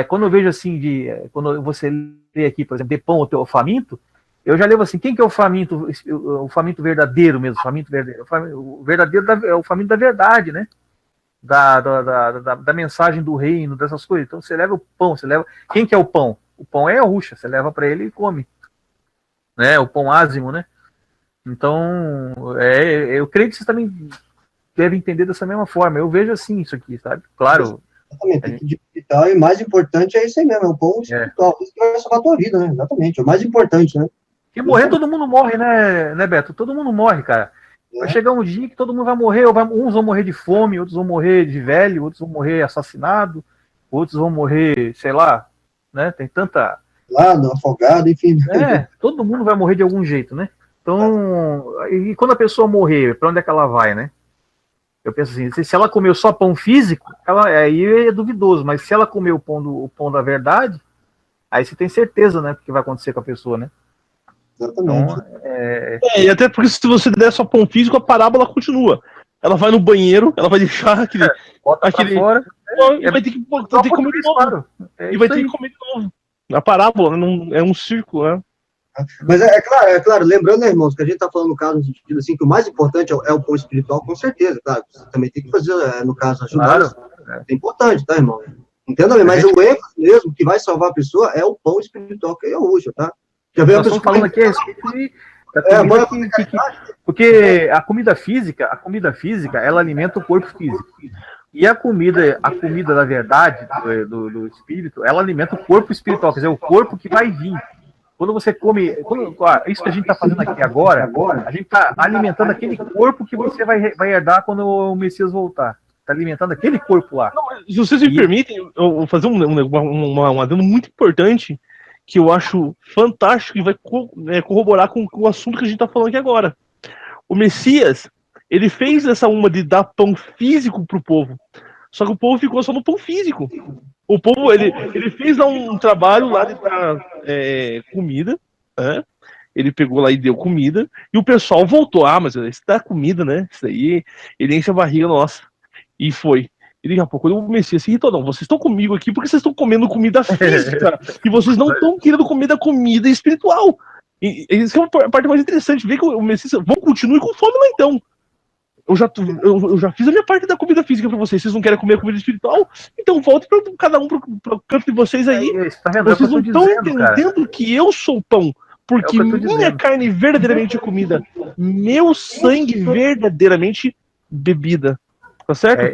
quando eu vejo assim, quando você lê aqui, por exemplo, de pão o faminto, eu já levo assim, quem que é o faminto verdadeiro mesmo? Faminto verdadeiro. O verdadeiro é o faminto da verdade, né? Da mensagem do reino, dessas coisas. Então você leva o pão, quem que é o pão? O pão é a Yahusha, você leva para ele e come, né? O pão ázimo, né? Então eu creio que vocês também devem entender dessa mesma forma. Eu vejo assim isso aqui, sabe? Claro. Exatamente. E mais importante é isso aí mesmo, é o pão espiritual. Isso que vai salvar a tua vida, né? Exatamente. É o mais importante, né? Porque morrer todo mundo morre, né, Beto? Todo mundo morre, cara. Vai chegar um dia que todo mundo vai morrer, uns vão morrer de fome, outros vão morrer de velho, outros vão morrer assassinado, outros vão morrer, sei lá, né? Tem tanta... afogado, enfim. Todo mundo vai morrer de algum jeito, né? Então, e quando a pessoa morrer, para onde é que ela vai, né? Eu penso assim, se ela comeu só pão físico, aí é duvidoso, mas se ela comer o pão da verdade, aí você tem certeza, né, do que vai acontecer com a pessoa, né? Exatamente. Então, e até porque se você der só pão físico, a parábola continua. Ela vai no banheiro, ela vai deixar aquele fora, e vai ter que comer de novo. Claro. E vai ter que comer de novo. A parábola não, é um círculo, né? Mas é claro, lembrando, né, irmãos, que a gente está falando no caso, no sentido assim, que o mais importante é o pão espiritual, com certeza, claro. Você também tem que fazer, no caso, ajudar. Claro. É importante, tá, irmão? Entenda bem, mas o ênfase mesmo que vai salvar a pessoa é o pão espiritual, que é o Yahusha, tá? Já veio a pessoa falando aqui porque a comida física, ela alimenta o corpo físico. E a comida da verdade, do espírito, ela alimenta o corpo espiritual, quer dizer, o corpo que vai vir. Quando você come, isso que a gente está fazendo aqui agora, a gente está alimentando aquele corpo que você vai herdar quando o Messias voltar. Está alimentando aquele corpo lá. Não, se vocês me permitem, eu vou fazer um adendo muito importante, que eu acho fantástico e vai corroborar com o assunto que a gente está falando aqui agora. O Messias, ele fez essa de dar pão físico para o povo, só que o povo ficou só no pão físico. O povo, ele fez lá um trabalho lá de dar comida, né? Ele pegou lá e deu comida, e o pessoal voltou, mas isso dá comida, né? Isso aí, ele enche a barriga nossa. E foi. E daqui a pouco o Messias se irritou, não, vocês estão comigo aqui porque vocês estão comendo comida física, e vocês não estão querendo comer da comida espiritual. E isso é a parte mais interessante, ver que o Messias, continue com fome lá então. Eu já fiz a minha parte da comida física pra vocês não querem comer a comida espiritual, então volte cada um pro canto de vocês aí. Vocês não estão entendendo que eu sou pão, porque minha carne verdadeiramente é comida, meu sangue verdadeiramente bebida. Tá certo?